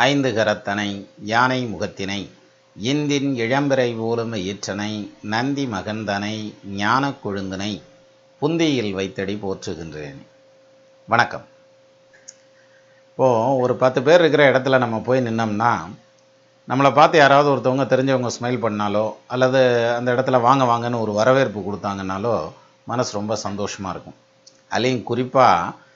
ஐந்து கரத்தனை யானை முகத்தினை இந்தின் இளம்பிறை போலும் ஈற்றனை நந்தி மகந்தனை ஞானக் கொழுந்தினை புந்தியில் வைத்தடி போற்றுகின்றேன். வணக்கம். இப்போது ஒரு 10 பேர் இருக்கிற இடத்துல நம்ம போய் நின்னோம்னா, நம்மளை பார்த்து யாராவது ஒருத்தவங்க தெரிஞ்சவங்க ஸ்மைல் பண்ணாலோ அல்லது அந்த இடத்துல வாங்க வாங்கன்னு ஒரு வரவேற்பு கொடுத்தாங்கன்னாலோ மனசு ரொம்ப சந்தோஷமாக இருக்கும். அதுலேயும் குறிப்பாக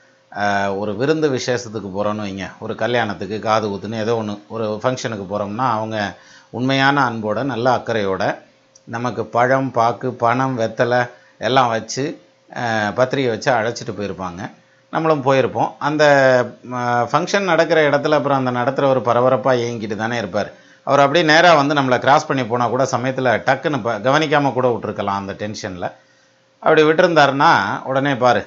ஒரு விருந்து விசேஷத்துக்கு போகிறோன்னு வைங்க, ஒரு கல்யாணத்துக்கு, காது குத்துன்னு ஏதோ ஒன்று ஒரு ஃபங்க்ஷனுக்கு போகிறோம்னா அவங்க உண்மையான அன்போட நல்ல அக்கறையோட நமக்கு பழம், பாக்கு, பணம், வெத்தலை எல்லாம் வச்சு பத்திரிகை வச்சு அழைச்சிட்டு போயிருப்பாங்க. நம்மளும் போயிருப்போம். அந்த ஃபங்க்ஷன் நடக்கிற இடத்துல அப்புறம் அந்த நடத்துகிறவர் பரபரப்பாக இயங்கிட்டு தானே இருப்பார். அவர் அப்படியே நேராக வந்து நம்மளை கிராஸ் பண்ணி போனால் கூட சமயத்தில் டக்குன்னு கவனிக்காமல் கூட விட்டுருக்கலாம். அந்த டென்ஷனில் அப்படி விட்டுருந்தாருன்னா உடனே பாரு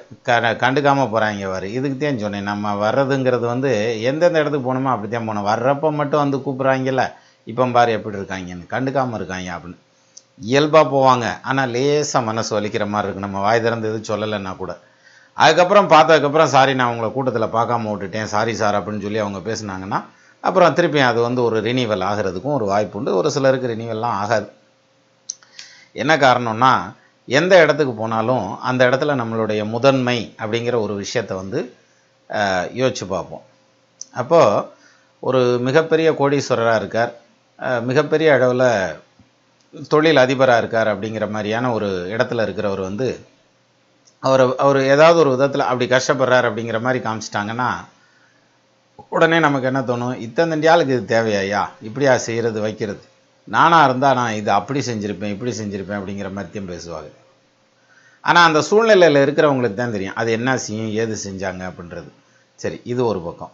கண்டுக்காமல் போகிறாங்க பாரு. இதுக்கு தான் சொன்னேன், நம்ம வர்றதுங்கிறது வந்து எந்தெந்த இடத்துக்கு போகணுமோ அப்படி தான் போகணும். வர்றப்போ மட்டும் வந்து கூப்பிட்றாங்கல்ல, இப்போ பாரு எப்படி இருக்காங்கன்னு, கண்டுக்காமல் இருக்காங்க அப்படின்னு இயல்பாக போவாங்க. ஆனால் லேசாக மனசு வலிக்கிற மாதிரி இருக்குது, நம்ம வாய் திறந்து எதுவும் சொல்லலைன்னா கூட. அதுக்கப்புறம் பார்த்ததுக்கப்புறம் சாரி நான் உங்களை கூட்டத்தில் பார்க்காம விட்டுட்டேன், சாரி சார் அப்படின்னு சொல்லி அவங்க பேசுனாங்கன்னா அப்புறம் திருப்பி அது வந்து ஒரு ரினிவல் ஆகிறதுக்கும் ஒரு வாய்ப்பு உண்டு. ஒரு சிலருக்கு ரினிவல்லாம் ஆகாது. என்ன காரணம்னா, எந்த இடத்துக்கு போனாலும் அந்த இடத்துல நம்மளுடைய முதன்மை அப்படிங்கிற ஒரு விஷயத்தை வந்து யோசிச்சு பார்ப்போம். அப்போது ஒரு மிகப்பெரிய கோடீஸ்வரராக இருக்கார், மிகப்பெரிய அளவில் தொழில் அதிபராக இருக்கார் அப்படிங்கிற மாதிரியான ஒரு இடத்துல இருக்கிறவர் வந்து அவர் ஏதாவது ஒரு விதத்தில் அப்படி கஷ்டப்படுறார் அப்படிங்கிற மாதிரி காமிச்சிட்டாங்கன்னா உடனே நமக்கு என்ன தோணும், இத்தனை ஆளுக்கு இது தேவையா, இப்படியா செய்கிறது வைக்கிறது, நானாக இருந்தால் நான் இது அப்படி செஞ்சுருப்பேன் இப்படி செஞ்சுருப்பேன் அப்படிங்கிற மாதிரியும் பேசுவாங்க. ஆனால் அந்த சூழ்நிலையில் இருக்கிறவங்களுக்கு தான் தெரியும் அது என்ன செய்யும், ஏது செஞ்சாங்க அப்படின்றது. சரி, இது ஒரு பக்கம்.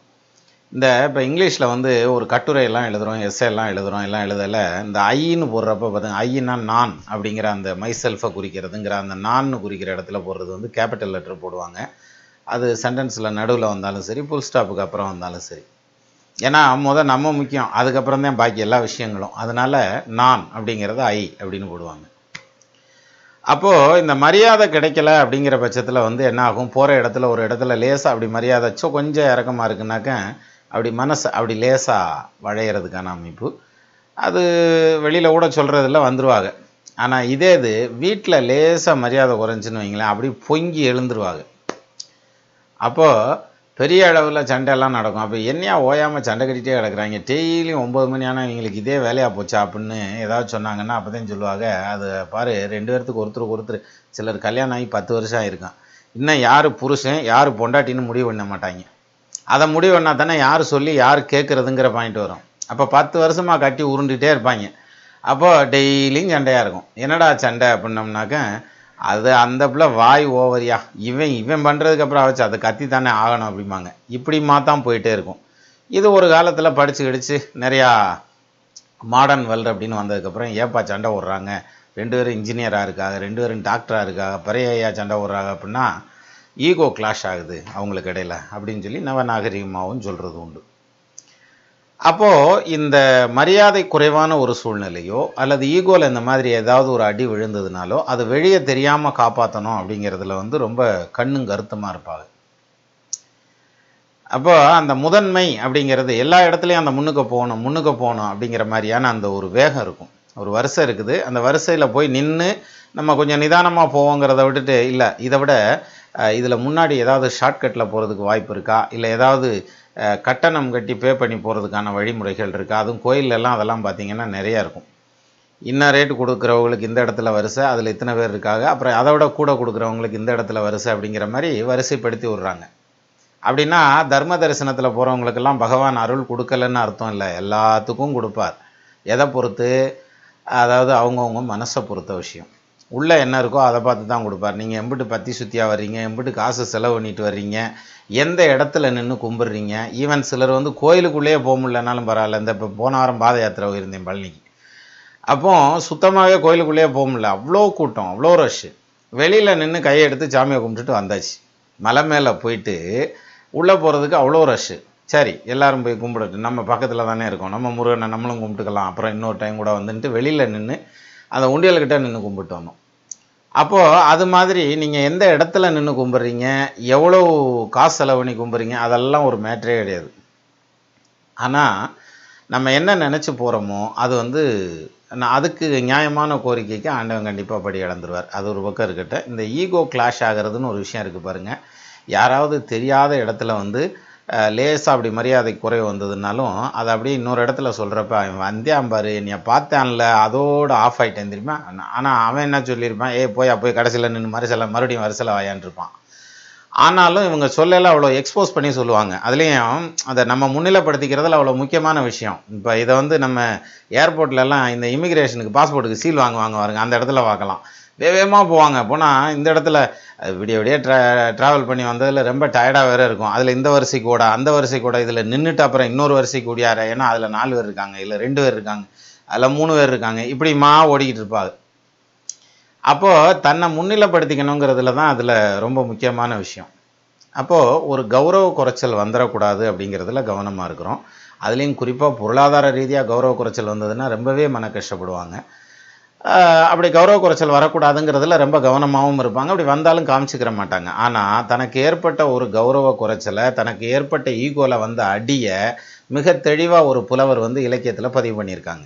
இந்த இப்போ இங்கிலீஷில் வந்து ஒரு கட்டுரையெல்லாம் எழுதுகிறோம், எல்லாம் எழுதுகிறோம், எல்லாம் எழுதலை. இந்த ஐன்னு போடுறப்ப பார்த்தீங்க, ஐன்னா நான் அப்படிங்கிற அந்த மை செல்ஃபை குறிக்கிறதுங்கிற அந்த நான்னு குறிக்கிற இடத்துல போடுறது வந்து கேபிட்டல் லெட்டர் போடுவாங்க. அது சென்டென்ஸில் நடுவில் வந்தாலும் சரி, ஃபுல் ஸ்டாப்புக்கு அப்புறம் வந்தாலும் சரி. ஏன்னா நம்ம முக்கியம், அதுக்கப்புறம் தான் பாக்கி எல்லா விஷயங்களும். அதனால் நான் அப்படிங்கிறத ஐ அப்படின்னு போடுவாங்க. அப்போது இந்த மரியாதை கிடைக்கல அப்படிங்கிற பட்சத்தில் வந்து என்ன ஆகும், போகிற இடத்துல ஒரு இடத்துல லேசாக அப்படி மரியாதை கொஞ்சம் இறக்கமாக இருக்குனாக்க அப்படி மனசு அப்படி லேசாக வளையிறதுக்கான அமைப்பு. அது வெளியில் கூட சொல்கிறதில்ல, வந்துடுவாங்க. ஆனால் இதே இது வீட்டில் லேசாக மரியாதை குறைஞ்சின்னு வைங்களேன், அப்படி பொங்கி எழுந்துருவாங்க. அப்போது பெரிய அளவில் சண்டையெல்லாம் நடக்கும். அப்போ என்னையா ஓயாமல் சண்டை கட்டிகிட்டே கிடக்குறாங்க, டெய்லியும் 9 மணி ஆனால் இவங்களுக்கு இதே வேலையாக போச்சா அப்படின்னு ஏதாவது சொன்னாங்கன்னா அப்போ தான் சொல்லுவாங்க, அது பாரு 2 பேர்த்துக்கு ஒருத்தருக்கு சிலர் கல்யாணம் ஆகி 10 வருஷம் ஆகிருக்கான், இன்னும் யார் புருஷன் யார் பொண்டாட்டின்னு முடிவு பண்ண மாட்டாங்க. அதை முடிவு பண்ணால் தானே யார் சொல்லி யார் கேட்குறதுங்கிற பாயிண்ட் வரும். அப்போ 10 வருஷமாக கட்டி உருண்டுகிட்டே இருப்பாங்க. அப்போது டெய்லியும் சண்டையாக இருக்கும். என்னடா சண்டை அப்படின்னோம்னாக்க, அது அந்த பிள்ளை வாய் ஓவரியா, இவன் பண்ணுறதுக்கப்புறம் வச்சு அதை கத்தி தானே ஆகணும் அப்படிம்பாங்க. இப்படிமா தான் போயிட்டே இருக்கும். இது ஒரு காலத்தில் படித்து கிடிச்சு நிறையா மாடர்ன் வேர்ல்டு அப்படின்னு வந்ததுக்கப்புறம் ஏப்பா சண்டை ஓடுறாங்க, 2 பேரும் இன்ஜினியராக இருக்காங்க, 2 பேரும் டாக்டராக இருக்காங்க, பெரிய சண்டை ஓடுறாங்க அப்படின்னா ஈகோ கிளாஷ் ஆகுது அவங்களுக்கு இடையில அப்படின்னு சொல்லி நவநாகரிகமாகவும் சொல்கிறது உண்டு. அப்போது இந்த மரியாதை குறைவான ஒரு சூழ்நிலையோ அல்லது ஈகோவில் இந்த மாதிரி ஏதாவது ஒரு அடி விழுந்ததுனாலோ அது வெளியே தெரியாமல் காப்பாற்றணும் அப்படிங்கிறதுல வந்து ரொம்ப கண்ணும் கருத்துமாக இருப்பாங்க. அப்போ அந்த முதன்மை அப்படிங்கிறது எல்லா இடத்துலையும் அந்த முன்னுக்கு போகணும் அப்படிங்கிற மாதிரியான அந்த ஒரு வேகம் இருக்கும். ஒரு வரிசை இருக்குது, அந்த வரிசையில் போய் நின்று நம்ம கொஞ்சம் நிதானமாக போவோங்கிறத விட்டுட்டு, இல்லை இதை விட இதில் முன்னாடி ஏதாவது ஷார்ட்கட்டில் போகிறதுக்கு வாய்ப்பு இருக்கா, இல்லை ஏதாவது கட்டணம் கட்டி பே பண்ணி போகிறதுக்கான வழிமுறைகள் இருக்கா. அதுவும் கோயிலெல்லாம் அதெல்லாம் பார்த்திங்கன்னா நிறையா இருக்கும். இன்னும் ரேட்டு கொடுக்குறவங்களுக்கு இந்த இடத்துல வரிசை, அதில் இத்தனை பேர் இருக்காங்க, அப்புறம் அதை விட கூட கொடுக்குறவங்களுக்கு இந்த இடத்துல வரிசை அப்படிங்கிற மாதிரி வரிசைப்படுத்தி விட்றாங்க. அப்படின்னா தர்ம தரிசனத்தில் போகிறவங்களுக்கெல்லாம் பகவான் அருள் கொடுக்கலன்னு அர்த்தம் இல்லை, எல்லாத்துக்கும் கொடுப்பார். எதை பொறுத்து, அதாவது அவங்கவுங்க மனசை பொறுத்த விஷயம். உள்ளே என்ன இருக்கோ அதை பார்த்து தான் கொடுப்பார். நீங்கள் எம்பிட்டு பத்தி சுற்றியாக வர்றீங்க, எம்பிட்டு காசு செலவு பண்ணிட்டு வர்றீங்க, எந்த இடத்துல நின்று கும்பிட்றீங்க. ஈவன் சிலர் வந்து கோயிலுக்குள்ளேயே போக முடியலனாலும் பரவாயில்ல. இந்த இப்போ போன வாரம் பாத யாத்திரை போயிருந்தேன் பழனிக்கு. அப்போது சுத்தமாகவே கோயிலுக்குள்ளேயே போக முடியல, அவ்வளோ கூட்டம், அவ்வளோ ரஷ்ஷு. வெளியில் நின்று கையை எடுத்து சாமியை கும்பிட்டுட்டு வந்தாச்சு. மலை மேலே போயிட்டு உள்ளே போகிறதுக்கு அவ்வளோ ரஷ்ஷு. சரி, எல்லோரும் போய் கும்பிடட்டும், நம்ம பக்கத்தில் தானே இருக்கோம், நம்ம முருகனை நம்மளும் கும்பிட்டுக்கலாம், அப்புறம் இன்னொரு டைம் கூட வந்துட்டு வெளியில் நின்று அந்த உண்டியல்கிட்ட நின்று கும்பிட்டு வந்தோம். அப்போது அது மாதிரி நீங்கள் எந்த இடத்துல நின்று கும்பிட்றீங்க, எவ்வளோ காசு செலவு பண்ணி கும்பிட்றீங்க, அதெல்லாம் ஒரு மேட்டரே கிடையாது. ஆனால் நம்ம என்ன நினச்சி போகிறோமோ அது வந்து அதுக்கு நியாயமான கோரிக்கைக்கு ஆண்டவன் கண்டிப்பாக படி இழந்துருவார். அது ஒரு பக்கம் இருக்கட்டும். இந்த ஈகோ கிளாஷ் ஆகிறதுன்னு ஒரு விஷயம் இருக்குது பாருங்கள். யாராவது தெரியாத இடத்துல வந்து லேசாக அப்படி மரியாதை குறைவு வந்ததுனாலும் அதை அப்படியே இன்னொரு இடத்துல சொல்கிறப்ப அவன் வந்தியான் பாரு என்னைய பார்த்தான்ல அதோடு ஆஃப் ஆகிட்டேன் தெரியுமா. ஆனால் அவன் என்ன சொல்லியிருப்பான், போய் கடைசியில் நின்று மறுபடியும் வரிசையில் வாயான் இருப்பான். ஆனாலும் இவங்க சொல்லல அவ்வளோ எக்ஸ்போஸ் பண்ணி சொல்லுவாங்க. அதுலேயும் அதை நம்ம முன்னிலைப்படுத்திக்கிறதுல அவ்வளோ முக்கியமான விஷயம். இப்போ இதை வந்து நம்ம ஏர்போர்ட்லலாம் இந்த இமிக்ரேஷனுக்கு பாஸ்போர்ட்டுக்கு சீல் வாங்குவாங்க பாருங்க, அந்த இடத்துல பார்க்கலாம். வேகமாக போவாங்க. போனால் இந்த இடத்துல விடிய ட்ராவல் பண்ணி வந்ததில் ரொம்ப டயர்டாக வேறு இருக்கும். அதில் இந்த வரிசைக்கு ஓட அந்த வரிசைக்கு ஓட இதில் நின்றுட்டு அப்புறம் இன்னொரு வரிசைக்கு ஓடியார. ஏன்னா அதில் 4 பேர் இருக்காங்க, இல்லை 2 பேர் இருக்காங்க, அதில் 3 பேர் இருக்காங்க, இப்படிமா ஓடிக்கிட்டு இருப்பாங்க. அப்போது தன்னை முன்னிலைப்படுத்திக்கணுங்கிறதுல தான் அதில் ரொம்ப முக்கியமான விஷயம். அப்போது ஒரு கௌரவ குறைச்சல் வந்துடக்கூடாது அப்படிங்கிறதுல கவனமாக இருக்கிறோம். அதுலேயும் குறிப்பாக பொருளாதார ரீதியாக கௌரவ குறைச்சல் வந்ததுன்னா ரொம்பவே மன கஷ்டப்படுவாங்க. அப்படி கௌரவ குறைச்சல் வரக்கூடாதுங்கிறதுல ரொம்ப கவனமாகவும் இருப்பாங்க. அப்படி வந்தாலும் காமிச்சிக்கிற மாட்டாங்க. ஆனால் தனக்கு ஏற்பட்ட ஒரு கௌரவ குறைச்சலை, தனக்கு ஏற்பட்ட ஈகோவில் வந்த அடியை மிக தெளிவாக ஒரு புலவர் வந்து இலக்கியத்தில் பதிவு பண்ணியிருக்காங்க.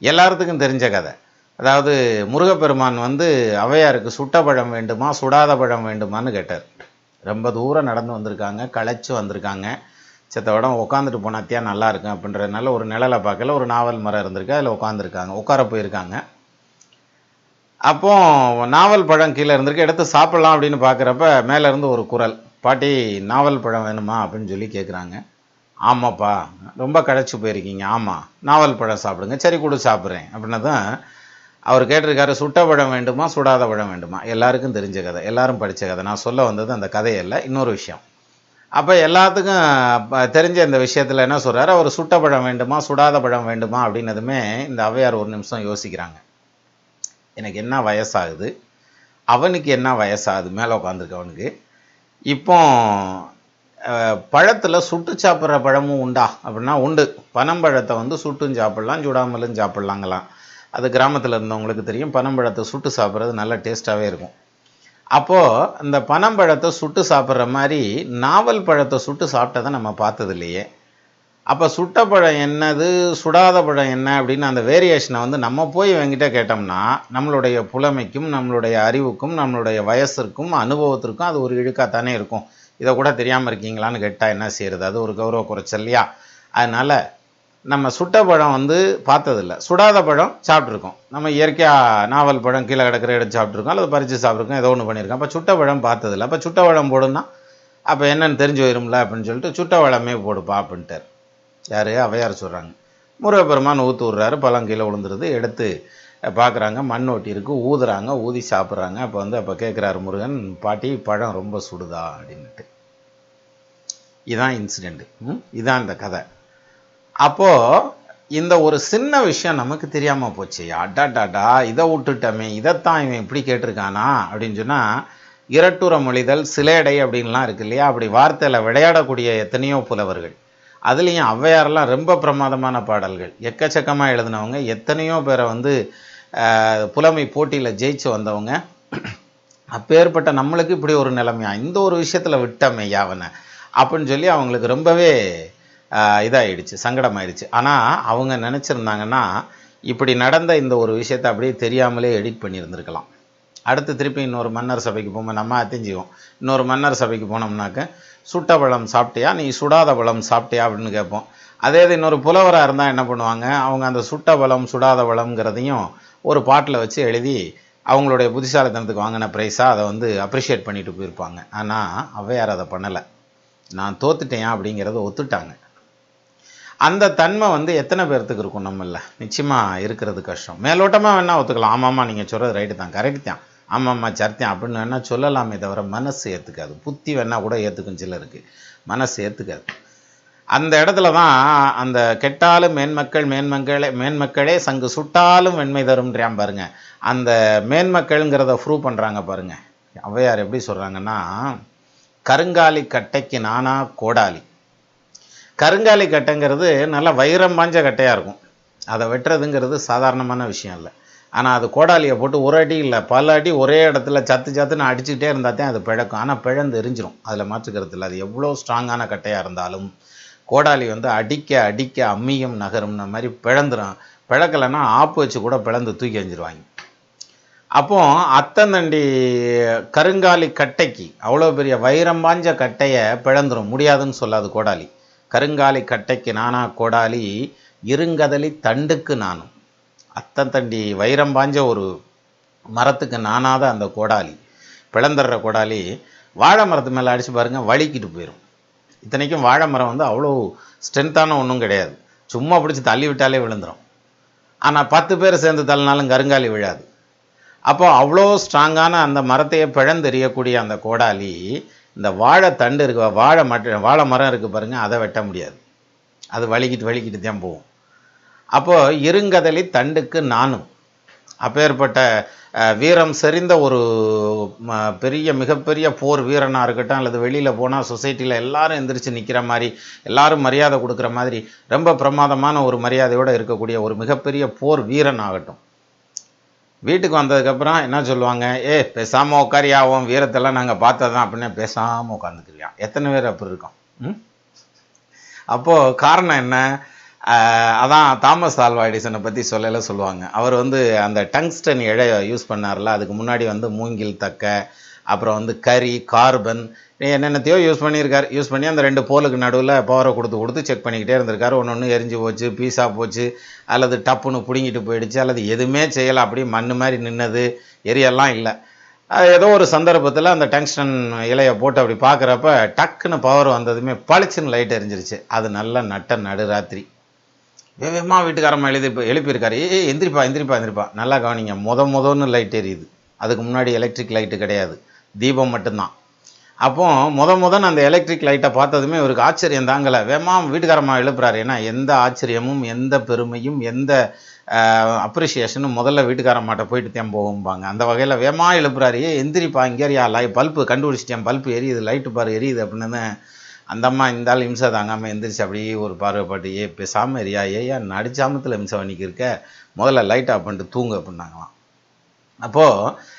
எல்லாத்துக்கும் தெரிஞ்ச கதை. அதாவது முருகப்பெருமான் வந்து ஔவையாருக்கு சுட்ட பழம் வேண்டுமா சுடாத பழம் வேண்டுமான்னு கேட்டார். ரொம்ப தூரம் நடந்து வந்திருக்காங்க, களைச்சு வந்திருக்காங்க. செத்த உடம்பு உட்காந்துட்டு போனாத்தியா நல்லா இருக்கும் அப்படின்றதுனால ஒரு நிழலை பார்க்கல, ஒரு நாவல் மரம் இருந்திருக்கு, அதில் உட்கார போயிருக்காங்க. அப்போ நாவல் பழம் கீழே இருந்திருக்கு, எடுத்து சாப்பிட்லாம் அப்படின்னு பார்க்குறப்ப மேலேருந்து ஒரு குரல், பாட்டி நாவல் பழம் வேணுமா அப்படின்னு சொல்லி கேட்குறாங்க. ஆமாப்பா, ரொம்ப களைச்சு போயிருக்கீங்க, ஆமாம் நாவல் பழம் சாப்பிடுங்க, சரி கொடு சாப்பிட்றேன் அப்படின்னு தான் அவர் கேட்டிருக்காரு. சுட்ட பழம் வேண்டுமா சுடாத பழம் வேண்டுமா? எல்லாருக்கும் தெரிஞ்ச கதை, எல்லாரும் படித்த கதை. நான் சொல்ல வந்தது அந்த கதையல்ல, இன்னொரு விஷயம். அப்போ எல்லாத்துக்கும் தெரிஞ்ச இந்த விஷயத்தில் என்ன சொல்கிறாரு, அவர் சுட்ட பழம் வேண்டுமா சுடாத பழம் வேண்டுமா அப்படின்னதுமே இந்த ஔவையார் ஒரு நிமிஷம் யோசிக்கிறாங்க. எனக்கு என்ன வயசாகுது, அவனுக்கு என்ன வயசாகுது, மேலே உட்காந்துருக்கவனுக்கு. இப்போ பழத்தில் சுட்டு சாப்பிட்ற பழமும் உண்டா அப்படின்னா உண்டு. பனம்பழத்தை வந்து சுட்டும் சாப்பிட்லாம், சுடாமலும் சாப்பிட்லாங்களாம். அது கிராமத்தில் இருந்தவங்களுக்கு தெரியும். பனம்பழத்தை சுட்டு சாப்பிட்றது நல்ல டேஸ்ட்டாகவே இருக்கும். அப்போது அந்த பனம்பழத்தை சுட்டு சாப்பிட்ற மாதிரி நாவல் பழத்தை சுட்டு சாப்பிட்டதை நம்ம பார்த்தது இல்லையே. அப்போ சுட்ட பழம் என்னது சுடாத பழம் என்ன அப்படின்னு அந்த வேரியேஷனை வந்து நம்ம போய் இவங்கிட்ட கேட்டோம்னா நம்மளுடைய புலமைக்கும் நம்மளுடைய அறிவுக்கும் நம்மளுடைய வயசிற்கும் அனுபவத்திற்கும் அது ஒரு இழுக்காத்தானே இருக்கும். இதை கூட தெரியாமல் இருக்கீங்களான்னு கேட்டால் என்ன செய்யறது, அது ஒரு கௌரவ குறைச்சல் இல்லையா. அதனால் நம்ம சுட்ட பழம் வந்து பார்த்ததில்ல, சுடாத பழம் சாப்பிட்ருக்கோம். நம்ம இயற்கையாக நாவல் பழம் கீழே கிடக்கிற எடுத்து சாப்பிட்ருக்கோம், அல்லது பறித்து சாப்பிட்ருக்கோம், ஏதோ ஒன்று பண்ணியிருக்கோம். அப்போ சுட்ட பழம் பார்த்ததில்ல. அப்போ சுட்ட பழம் போடுன்னா அப்போ என்னென்னு தெரிஞ்சு போயிரும்ல அப்படின்னு சொல்லிட்டு சுட்ட பழமே போடுப்பா அப்படின்ட்டார். யார்? ஔவையார் சொல்கிறாங்க. முருகப்பெருமான் ஊற்று விட்றாரு, பழம் கீழே விழுந்துருது. எடுத்து பார்க்குறாங்க, மண் ஒட்டி இருக்குது, ஊதுறாங்க, ஊதி சாப்பிட்றாங்க. அப்போ கேட்குறாரு முருகன், பாட்டி பழம் ரொம்ப சுடுதா அப்படின்ட்டு. இதுதான் இன்சிடெண்ட்டு, இதுதான் இந்த கதை. அப்போது இந்த ஒரு சின்ன விஷயம் நமக்கு தெரியாமல் போச்சு. அடாடாடா இதை விட்டுட்டமே, இதைத்தான் இவன் இப்படி கேட்டிருக்கானா அப்படின்னு சொன்னால், இரட்டுற மொழிதல் சிலேடை அப்படின்லாம் இருக்கு இல்லையா. அப்படி வார்த்தையில் விளையாடக்கூடிய எத்தனையோ புலவர்கள், அதுலேயும் ஔவையாரெல்லாம் ரொம்ப பிரமாதமான பாடல்கள் எக்கச்சக்கமாக எழுதினவங்க. எத்தனையோ பேரை வந்து புலமை போட்டியில் ஜெயிச்சு வந்தவங்க. அப்பேற்பட்ட நம்மளுக்கு இப்படி ஒரு நிலைமையா, இந்த ஒரு விஷயத்தில் விட்டமே யாவனை அப்படின்னு சொல்லி அவங்களுக்கு ரொம்பவே இதாகிடுச்சு, சங்கடமாயிடுச்சு. ஆனால் அவங்க நினச்சிருந்தாங்கன்னா இப்படி நடந்த இந்த ஒரு விஷயத்தை அப்படியே தெரியாமலே எடிட் பண்ணியிருந்துருக்கலாம். அடுத்து திருப்பி இன்னொரு மன்னர் சபைக்கு போகும்போது நம்ம அத்திஞ்சுவோம். இன்னொரு மன்னர் சபைக்கு போனோம்னாக்க சுட்ட பழம் சாப்பிட்டியா, நீ சுடாத பழம் சாப்பிட்டியா அப்படின்னு கேட்போம். அதே இது இன்னொரு புலவராக இருந்தால் என்ன பண்ணுவாங்க, அவங்க அந்த சுட்ட பழம் சுடாத பழம்ங்கிறதையும் ஒரு பாட்டில் வச்சு எழுதி அவங்களுடைய புத்திசாலித்தனத்துக்கு வாங்கின ப்ரைஸாக அதை வந்து அப்ரிஷியேட் பண்ணிட்டு போயிருப்பாங்க. ஆனால் ஔவையார் அதை பண்ணலை. நான் தோத்துட்டேன் அப்படிங்கிறத ஒத்துட்டாங்க. அந்த தன்மை வந்து எத்தனை பேர்த்துக்கு இருக்கும் நம்மள? நிச்சயமாக இருக்கிறது கஷ்டம். மேலோட்டமாக வேணால் ஒத்துக்கலாம், ஆமாம்மா நீங்கள் சொல்கிறது ரைட்டு தான், கரெக்ட் தான், ஆமாம்மா சர்த்தியம் அப்படின்னு வேணால் சொல்லலாமே தவிர மனசு ஏற்றுக்காது. புத்தி வேணால் கூட ஏற்றுக்கும் சிலருக்கு, மனசு ஏற்றுக்காது. அந்த இடத்துல தான் அந்த கெட்டாலும் மேன்மக்களே சங்கு சுட்டாலும் வெண்மை தரும்ன்றான் பாருங்க. அந்த மேன்மக்கள்ங்கிறத ப்ரூவ் பண்ணுறாங்க பாருங்க. ஔவையார் எப்படி சொல்கிறாங்கன்னா, கருங்காலி கட்டைக்கு நானா கோடாலி. கருங்காலி கட்டைங்கிறது நல்லா வைரம் பாஞ்ச கட்டையாக இருக்கும். அதை வெட்டுறதுங்கிறது சாதாரணமான விஷயம் இல்லை. ஆனால் அது கோடாலியை போட்டு ஒரு அடி இல்லை பல அடி ஒரே இடத்துல சத்துன்னு அடிச்சுக்கிட்டே இருந்தால் தான் அது பிழக்கும். ஆனால் பிழந்து எரிஞ்சிரும், அதில் மாற்றுக்கிறது இல்லை. அது எவ்வளோ ஸ்ட்ராங்கான கட்டையாக இருந்தாலும் கோடாலி வந்து அடிக்க அடிக்க அம்மியும் நகரும்ன மாதிரி பிளந்துரும். பிளக்கலைன்னா ஆப்பு வச்சு கூட பிளந்து தூக்கி எறிஞ்சிருவாங்க. அப்போ அத்தந்தண்டி கருங்காலி கட்டைக்கு அவ்வளோ பெரிய வைரம் பாஞ்ச கட்டையை பிளந்துரும், முடியாதுன்னு சொல்லாது கோடாலி. கருங்காலி கட்டைக்கு நானா கோடாலி, இருங்கதலி தண்டுக்கு நானும். அத்தந்தண்டி வைரம் பாஞ்ச ஒரு மரத்துக்கு நானாத அந்த கோடாலி, பிளந்துடுற கோடாலி வாழை மரத்து மேலே அடித்து பாருங்க, வலிக்கிட்டு போயிடும். இத்தனைக்கும் வாழை மரம் வந்து அவ்வளோ ஸ்ட்ரென்த்தான ஒன்றும் கிடையாது, சும்மா பிடிச்சி தள்ளி விட்டாலே விழுந்துடும். ஆனால் 10 பேர் சேர்ந்து தள்ளினாலும் கருங்காலி விழாது. அப்போ அவ்வளோ ஸ்ட்ராங்கான அந்த மரத்தையே பிழந்தெறியக்கூடிய அந்த கோடாலி இந்த வாழை தண்டு இருக்கு, வாழை மரம் இருக்குது பாருங்கள், அதை வெட்ட முடியாது, அது வலிக்கிட்டு தான் போகும். அப்போது இருங்கதலி தண்டுக்கு நானும். அப்பேற்பட்ட வீரம் செறிந்த ஒரு மிகப்பெரிய போர் வீரனாக இருக்கட்டும், அல்லது வெளியில் போனால் சொசைட்டியில் எல்லாரும் எந்திரிச்சு நிற்கிற மாதிரி, எல்லாரும் மரியாதை கொடுக்குற மாதிரி ரொம்ப பிரமாதமான ஒரு மரியாதையோடு இருக்கக்கூடிய ஒரு மிகப்பெரிய போர் வீரன் ஆகட்டும், வீட்டுக்கு வந்ததுக்கப்புறம் என்ன சொல்லுவாங்க, பேசாமல் உட்காரியாவும், வீரத்தெல்லாம் நாங்கள் பார்த்ததான் அப்படின்னு பேசாமல் உட்காந்துக்கிறியா. எத்தனை பேர் அப்படி இருக்கோம்? அப்போது காரணம் என்ன? அதான் தாமஸ் ஆல்வா எடிசனை பற்றி சொல்லுவாங்க. அவர் வந்து அந்த டங்ஸ்டன் இழை யூஸ் பண்ணார்ல, அதுக்கு முன்னாடி வந்து மூங்கில் தக்க, அப்புறம் வந்து கரி, கார்பன், என்னென்னத்தையோ யூஸ் பண்ணி அந்த 2 போலுக்கு நடுவில் பவரை கொடுத்து செக் பண்ணிக்கிட்டே இருந்திருக்காரு. ஒன்று எரிஞ்சு போச்சு, பீஸாக போச்சு, அல்லது டப்புன்னு பிடுங்கிட்டு போயிடுச்சு, அல்லது எதுவுமே செய்யலை, அப்படியே மண் மாதிரி நின்னது, எரியெல்லாம் இல்லை. ஏதோ ஒரு சந்தர்ப்பத்தில் அந்த டங்ஸ்டன் இலையை போட்டு அப்படி பார்க்குறப்ப டக்குன்னு பவர் வந்ததுமே பளிச்சுன்னு லைட் எரிஞ்சிருச்சு. அது நல்ல நடுராத்திரி. வேகமாக வீட்டுக்காரம்மா எழுப்பியிருக்காரு, எந்திரிப்பா. நல்லா கவனிங்க, முதன்னு லைட் எரியுது. அதுக்கு முன்னாடி எலக்ட்ரிக் லைட்டு கிடையாது, தீபம் மட்டும்தான். அப்போ முதன்னு அந்த எலக்ட்ரிக் லைட்டை பார்த்ததுமே இவருக்கு ஆச்சரியம் தாங்கலை. வேகமாக வீட்டுக்காரம்மா எழுப்புறாரு. ஏன்னா எந்த ஆச்சரியமும் எந்த பெருமையும் எந்த அப்ரிஷியேஷனும் முதல்ல வீட்டுக்காரம்மாட்ட போயிட்டு தான் போகும்பாங்க. அந்த வகையில் வேகமாக எழுப்புறாரு, எந்திரிப்பா, இங்கேயா பல்பு கண்டுபிடிச்சிட்டேன், பல்பு எரியுது, லைட்டு பாரு எரியுது அப்படின்னு. அந்த அம்மா இந்த ஆள் இம்சை தாங்காமல் எந்திரிச்சு அப்படியே ஒரு பார்வைப்பாட்டு, பேசாமல் எரியா, நடுச்சாமத்தில் இம்சை பண்ணிக்கிருக்க, முதல்ல லைட் ஆஃப் பண்ணிட்டு தூங்கு அப்படின்னாங்களாம். அப்போது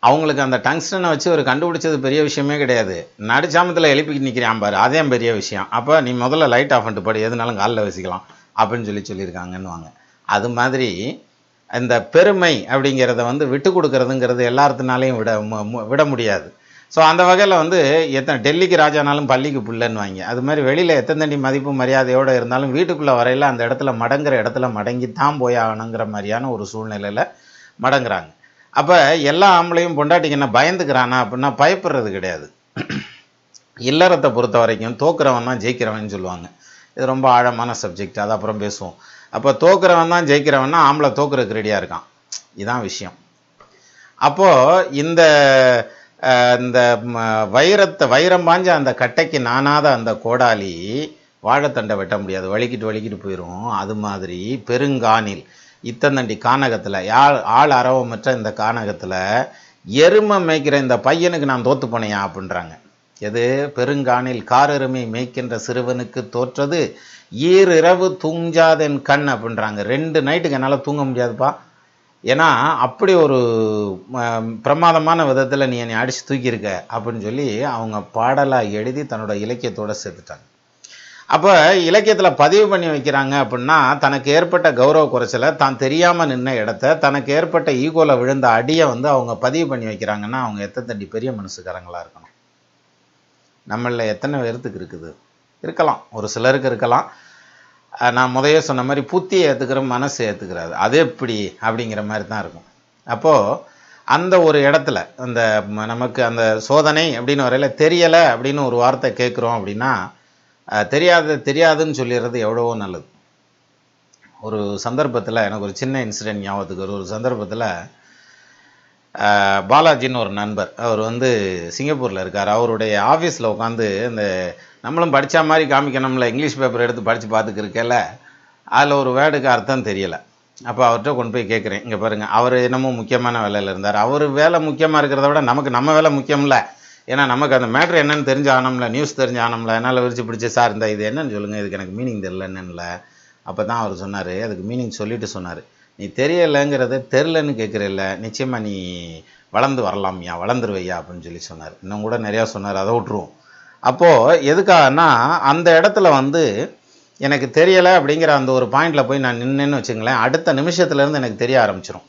அவங்களுக்கு அந்த டங்ஸ்டனை வச்சு ஒரு கண்டுபிடிச்சது பெரிய விஷயமே கிடையாது, நடுச்சாமத்தில் எழுப்பிக்கிட்டு நிற்கிறான் பாரு, அதே பெரிய விஷயம். அப்போ நீ முதல்ல லைட் ஆஃப் பண்ணிட்டு படி, எதுனாலும் காலில் வசிக்கலாம் அப்படின்னு சொல்லியிருக்காங்கன்னு வாங்க. அது மாதிரி இந்த பெருமை அப்படிங்கிறத வந்து விட்டு கொடுக்கறதுங்கிறது எல்லாத்தினாலையும் விட முடியாது. ஸோ அந்த வகையில் வந்து டெல்லிக்கு ராஜானாலும் பள்ளிக்கு புள்ளன்னு வாங்க. அது மாதிரி வெளியில் எத்தனை தண்டி மதிப்பு மரியாதையோடு இருந்தாலும் வீட்டுக்குள்ளே வரையில் அந்த இடத்துல மடங்கித்தான் போய் ஆகணுங்கிற மாதிரியான ஒரு சூழ்நிலையில் மடங்குறாங்க. அப்போ எல்லா ஆம்பளையும் பொண்டாட்டிக்கு என்ன பயந்துக்கிறானா அப்படின்னா பயப்படுறது கிடையாது. இல்லறத்தை பொறுத்த வரைக்கும் தோக்குறவன் தான் ஜெயிக்கிறவன் சொல்லுவாங்க. இது ரொம்ப ஆழமான சப்ஜெக்ட், அது அப்புறம் பேசுவோம். அப்போ தோக்குறவன் தான் ஜெயிக்கிறவன்னா ஆம்பளை தோக்குறதுக்கு ரெடியாக இருக்கான், இதுதான் விஷயம். அப்போது இந்த வைரம் பாஞ்ச அந்த கட்டைக்கு நானாத அந்த கோடாலி வாழைத்தண்டை வெட்ட முடியாது, வலிக்கிட்டு போயிடும். அது மாதிரி பெருங்கானில் இத்தந்தண்டி கானகத்தில் ஆள் அரவமற்ற இந்த கானகத்தில் எருமை மேய்க்கிற இந்த பையனுக்கு நான் தோத்து போனேயா அப்படின்றாங்க. எது? பெருங்கானில் காரெருமை மேய்க்கின்ற சிறுவனுக்கு தோற்றது ஈரிரவு தூஞ்சாதென் கண் அப்படின்றாங்க. 2 நைட்டுக்கு என்னால் தூங்க முடியாதுப்பா, ஏன்னா அப்படி ஒரு பிரமாதமான விதத்தில் நீ என்னை அடித்து தூக்கியிருக்க அப்படின்னு சொல்லி அவங்க பாடலாக எழுதி தன்னோட இலக்கியத்தோடு சேர்த்துட்டாங்க. அப்போ இலக்கியத்தில் பதிவு பண்ணி வைக்கிறாங்க அப்படின்னா தனக்கு ஏற்பட்ட கௌரவ குறைச்சலை, தான் தெரியாமல் நின்ன இடத்த, தனக்கு ஏற்பட்ட ஈகோவில் விழுந்த அடியை வந்து அவங்க பதிவு பண்ணி வைக்கிறாங்கன்னா அவங்க எத்தனை பெரிய மனசுக்காரங்களாக இருக்கணும். நம்மளில் எத்தனை பேர்த்துக்கு இருக்குது? இருக்கலாம், ஒரு சிலருக்கு இருக்கலாம். நான் முதைய சொன்ன மாதிரி புத்தியை ஏற்றுக்கிற மனசு ஏற்றுக்கிறாது, அது எப்படி அப்படிங்கிற மாதிரி தான் இருக்கும். அப்போது அந்த ஒரு இடத்துல அந்த நமக்கு அந்த சோதனை அப்படின்னு வரையில் தெரியலை அப்படின்னு ஒரு வார்த்தை கேட்குறோம் அப்படின்னா தெரியாதுன்னு சொல்லிடுறது எவ்வளவோ நல்லது. ஒரு சந்தர்ப்பத்தில் எனக்கு ஒரு சின்ன இன்சிடென்ட் ஞாபகத்துக்கு ஒரு சந்தர்ப்பத்தில் பாலாஜின்னு ஒரு நண்பர், அவர் வந்து சிங்கப்பூரில் இருக்கார். அவருடைய ஆஃபீஸில் உட்காந்து இந்த நம்மளும் படித்த மாதிரி காமிக்கணும்ல, இங்கிலீஷ் பேப்பர் எடுத்து படித்து பார்த்துக்கிருக்கல, அதில் ஒரு வேர்டுக்கு அர்த்தம் தெரியலை. அப்போ அவர்கிட்ட கொண்டு போய் கேட்குறேன், இங்கே பாருங்கள், அவர் என்னமோ முக்கியமான வேலையில் இருந்தார். அவர் வேலை முக்கியமாக இருக்கிறத விட நமக்கு நம்ம வேலை முக்கியமில்ல, ஏன்னா நமக்கு அந்த மேட்ரு என்னன்னு தெரிஞ்சு ஆனோம்ல, நியூஸ் தெரிஞ்சு ஆனோம்ல. என்னால் விரிச்சு பிடிச்சி சார் இந்த இது என்னன்னு சொல்லுங்கள், இதுக்கு எனக்கு மீனிங் தெரியலன்னு. அப்போ தான் அவர் சொன்னார், அதுக்கு மீனிங் சொல்லிட்டு சொன்னார், நீ தெரியலைங்கிறத தெரிலன்னு கேட்குறல்ல, நிச்சயமாக நீ வளர்ந்து வரலாம்யா, வளர்ந்துருவையா அப்படின்னு சொல்லி சொன்னார். இன்னும் கூட நிறையா சொன்னார், அதை விட்டுருவோம். அப்போது எதுக்காகனா அந்த இடத்துல வந்து எனக்கு தெரியலை அப்படிங்கிற அந்த ஒரு பாயிண்டில் போய் நான் நின்னேன்னு வச்சுங்களேன், அடுத்த நிமிஷத்துலேருந்து எனக்கு தெரிய ஆரம்பிச்சிடும்.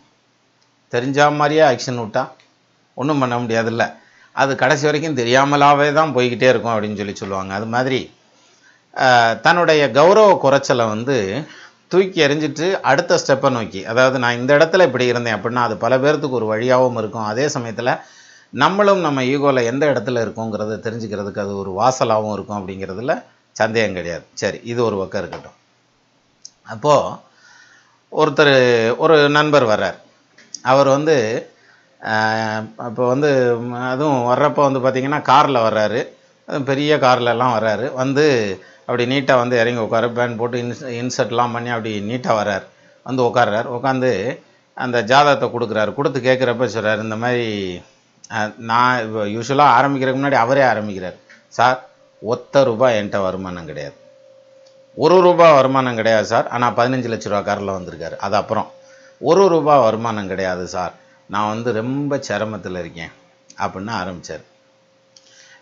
தெரிஞ்சா மாதிரியே ஆக்ஷன் விட்டா ஒன்றும் பண்ண முடியாதுல்ல, அது கடைசி வரைக்கும் தெரியாமலாவே தான் போய்கிட்டே இருக்கும் அப்படின்னு சொல்லுவாங்க. அது மாதிரி தன்னுடைய கௌரவ குறைச்சலை வந்து தூக்கி எறிஞ்சிட்டு அடுத்த ஸ்டெப்பை நோக்கி, அதாவது நான் இந்த இடத்துல இப்படி இருந்தேன் அப்படின்னா அது பல பேர்த்துக்கு ஒரு வழியாகவும் இருக்கும். அதே சமயத்தில் நம்மளும் நம்ம ஈகோவில் எந்த இடத்துல இருக்கோங்கிறத தெரிஞ்சுக்கிறதுக்கு அது ஒரு வாசலாகவும் இருக்கும் அப்படிங்கிறதுல சந்தேகம் கிடையாது. சரி, இது ஒரு பக்கம் இருக்கட்டும். அப்போது ஒரு நண்பர் வர்றார். அவர் வந்து இப்போ வந்து அதுவும் வர்றப்போ வந்து பார்த்திங்கன்னா காரில் வர்றாரு, அதுவும் பெரிய கார்லெலாம் வர்றாரு. வந்து அப்படி நீட்டாக வந்து இறங்கி உட்காரு, பேண்ட் போட்டு இன்சர்ட்லாம் பண்ணி அப்படி நீட்டாக வர்றார். வந்து உட்கார்றார். உட்காந்து அந்த ஜாதகத்தை கொடுக்குறாரு. கொடுத்து கேட்குறப்ப சொல்கிறார், இந்த மாதிரி நான் யூஸ்வலாக ஆரம்பிக்கிறதுக்கு முன்னாடி அவரே ஆரம்பிக்கிறார். சார், ₹1 என்கிட்ட வருமானம் கிடையாது, ₹1 வருமானம் கிடையாது சார். ஆனால் 15 லட்ச ரூபா காரில் வந்திருக்காரு. அது அப்புறம் ₹1 வருமானம் கிடையாது சார், நான் வந்து ரொம்ப சிரமத்தில் இருக்கேன் அப்படின்னு ஆரம்பித்தார்.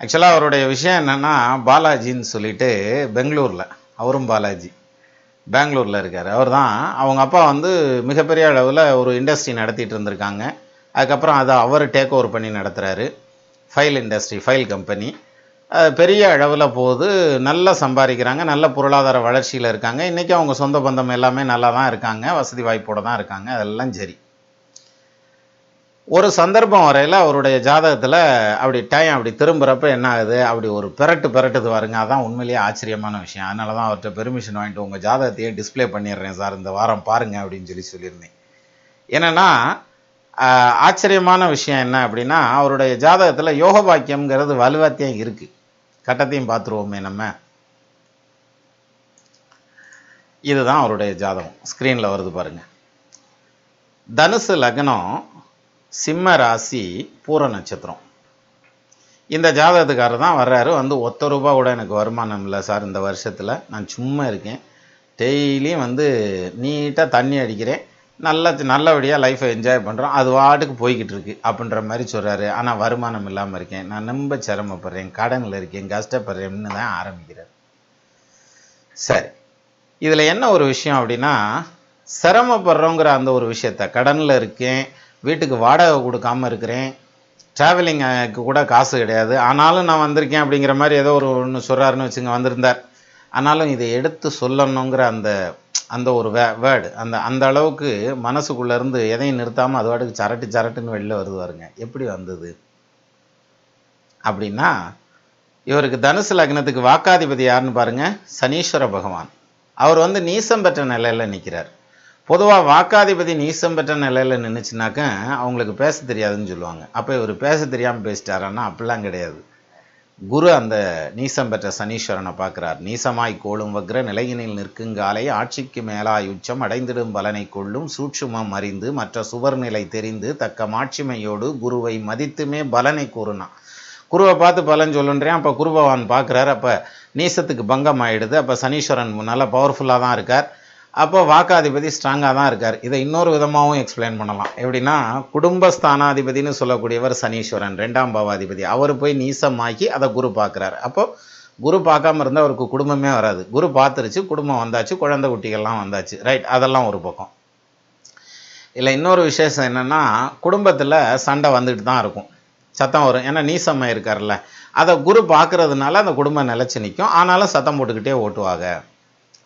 ஆக்சுவலாக அவருடைய விஷயம் என்னென்னா, பாலாஜின்னு சொல்லிட்டு பெங்களூரில், அவரும் பாலாஜி பெங்களூரில் இருக்கார். அவர் தான், அவங்க அப்பா வந்து மிகப்பெரிய அளவில் ஒரு இண்டஸ்ட்ரி நடத்திட்டு இருந்திருக்காங்க. அதுக்கப்புறம் அதை அவர் டேக் ஓவர் பண்ணி நடத்துகிறாரு. ஃபைல் இண்டஸ்ட்ரி, ஃபைல் கம்பெனி பெரிய அளவில் போகுது, நல்லா சம்பாதிக்கிறாங்க, நல்ல பொருளாதார வளர்ச்சியில் இருக்காங்க. இன்றைக்கி அவங்க சொந்த பந்தம் எல்லாமே நல்லா தான் இருக்காங்க, வசதி வாய்ப்போடு தான் இருக்காங்க. அதெல்லாம் சரி. ஒரு சந்தர்ப்பம் வரையில் அவருடைய ஜாதகத்தில் அப்படி திரும்புகிறப்ப என்ன ஆகுது, அப்படி ஒரு பெரட்டுது பாருங்க. அதான் உண்மையிலேயே ஆச்சரியமான விஷயம். அதனால தான் அவர்கிட்ட பெர்மிஷன் வாங்கிட்டு உங்கள் ஜாதகத்தையே டிஸ்பிளே பண்ணிடுறேன் சார், இந்த வாரம் பாருங்கள் அப்படின்னு சொல்லியிருந்தேன். என்னென்னா ஆச்சரியமான விஷயம் என்ன அப்படின்னா, அவருடைய ஜாதகத்தில் யோக பாக்கியம்ங்கிறது வலுவாத்தையும் இருக்குது. கட்டத்தையும் பார்த்துருவோமே நம்ம. இதுதான் அவருடைய ஜாதகம், ஸ்க்ரீனில் வருது பாருங்க. தனுசு லக்னம், சிம்ம ராசி, பூர நட்சத்திரம். இந்த ஜாதகத்துக்காரர் தான் வர்றாரு. வந்து ₹1 கூட எனக்கு வருமானம் இல்லை சார், இந்த வருஷத்தில் நான் சும்மா இருக்கேன், டெய்லியும் வந்து நீட்டாக தண்ணி அடிக்கிறேன், நல்லபடியாக லைஃப்பை என்ஜாய் பண்ணுறோம், அது வாட்டுக்கு போய்கிட்டு இருக்கு அப்படின்ற மாதிரி சொல்கிறாரு. ஆனால் வருமானம் இல்லாமல் இருக்கேன், நான் ரொம்ப சிரமப்படுறேன், கடனில் இருக்கேன், கஷ்டப்படுறேன்னு தான் ஆரம்பிக்கிறார். சரி, இதில் என்ன ஒரு விஷயம் அப்படின்னா, சிரமப்படுறோங்கிற அந்த ஒரு விஷயத்த, கடனில் இருக்கேன், வீட்டுக்கு வாடகை கொடுக்காமல் இருக்கிறேன், ட்ராவலிங்க்கு கூட காசு கிடையாது, ஆனாலும் நான் வந்திருக்கேன் அப்படிங்கிற மாதிரி ஏதோ ஒன்று சொல்கிறாருன்னு வச்சுங்க, வந்திருந்தார். ஆனாலும் இதை எடுத்து சொல்லணுங்கிற அந்த ஒரு வேர்டு, அந்த அளவுக்கு மனசுக்குள்ளேருந்து எதையும் நிறுத்தாமல் அது வாட்டுக்கு சரட்டுன்னு வெளில வருது பாருங்க. எப்படி வந்தது அப்படின்னா, இவருக்கு தனுசு லக்னத்துக்கு வாக்காதிபதி யாருன்னு பாருங்க, சனீஸ்வர பகவான். அவர் வந்து நீசம் பெற்ற நிலையில் நிற்கிறார். பொதுவாக வாக்காதிபதி நீசம் பெற்ற நிலையில் நின்றுச்சுனாக்க அவங்களுக்கு பேச தெரியாதுன்னு சொல்லுவாங்க. அப்போ இவர் பேச தெரியாமல் பேசிட்டாரான்னா அப்படிலாம் கிடையாது. குரு அந்த நீசம் பெற்ற சனீஸ்வரனை பார்க்குறார். நீசமாய் கோளும் வக்ர நிலையினில் நிற்குங்காலை ஆட்சிக்கு மேலாய் உச்சம் அடைந்திடும் பலனை கொள்ளும் சூட்சுமம் அறிந்து மற்ற சுவர் நிலை தெரிந்து தக்க மாட்சிமையோடு குருவை மதித்துமே பலனை கூறுனான். குருவை பார்த்து பலன் சொல்லுன்றேன். அப்போ குருபவான் பார்க்குறாரு. அப்போ நீசத்துக்கு பங்கம் ஆகிடுது. அப்போ சனீஸ்வரன் நல்லா பவர்ஃபுல்லாக தான் இருக்கார். அப்போ வாக்காதிபதி ஸ்ட்ராங்காக தான் இருக்கார். இதை இன்னொரு விதமாகவும் எக்ஸ்பிளைன் பண்ணலாம். எப்படின்னா, குடும்பஸ்தானாதிபதினு சொல்லக்கூடியவர் சனீஸ்வரன், 2ஆம் பாவாதிபதி. அவர் போய் நீசமாக்கி அதை குரு பார்க்குறாரு. அப்போ குரு பார்க்காம இருந்தால் அவருக்கு குடும்பமே வராது. குரு பார்த்துருச்சு, குடும்பம் வந்தாச்சு, குழந்தை குட்டிகள்லாம் வந்தாச்சு. ரைட், அதெல்லாம் ஒரு பக்கம். இல்லை, இன்னொரு விசேஷம் என்னென்னா, குடும்பத்தில் சண்டை வந்துட்டு தான் இருக்கும், சத்தம் வரும். ஏன்னா நீசமாக இருக்கார்ல, அதை குரு பார்க்கறதுனால அந்த குடும்பம் நிலச்சி நிற்கும். ஆனாலும் சத்தம் போட்டுக்கிட்டே ஓட்டுவாங்க.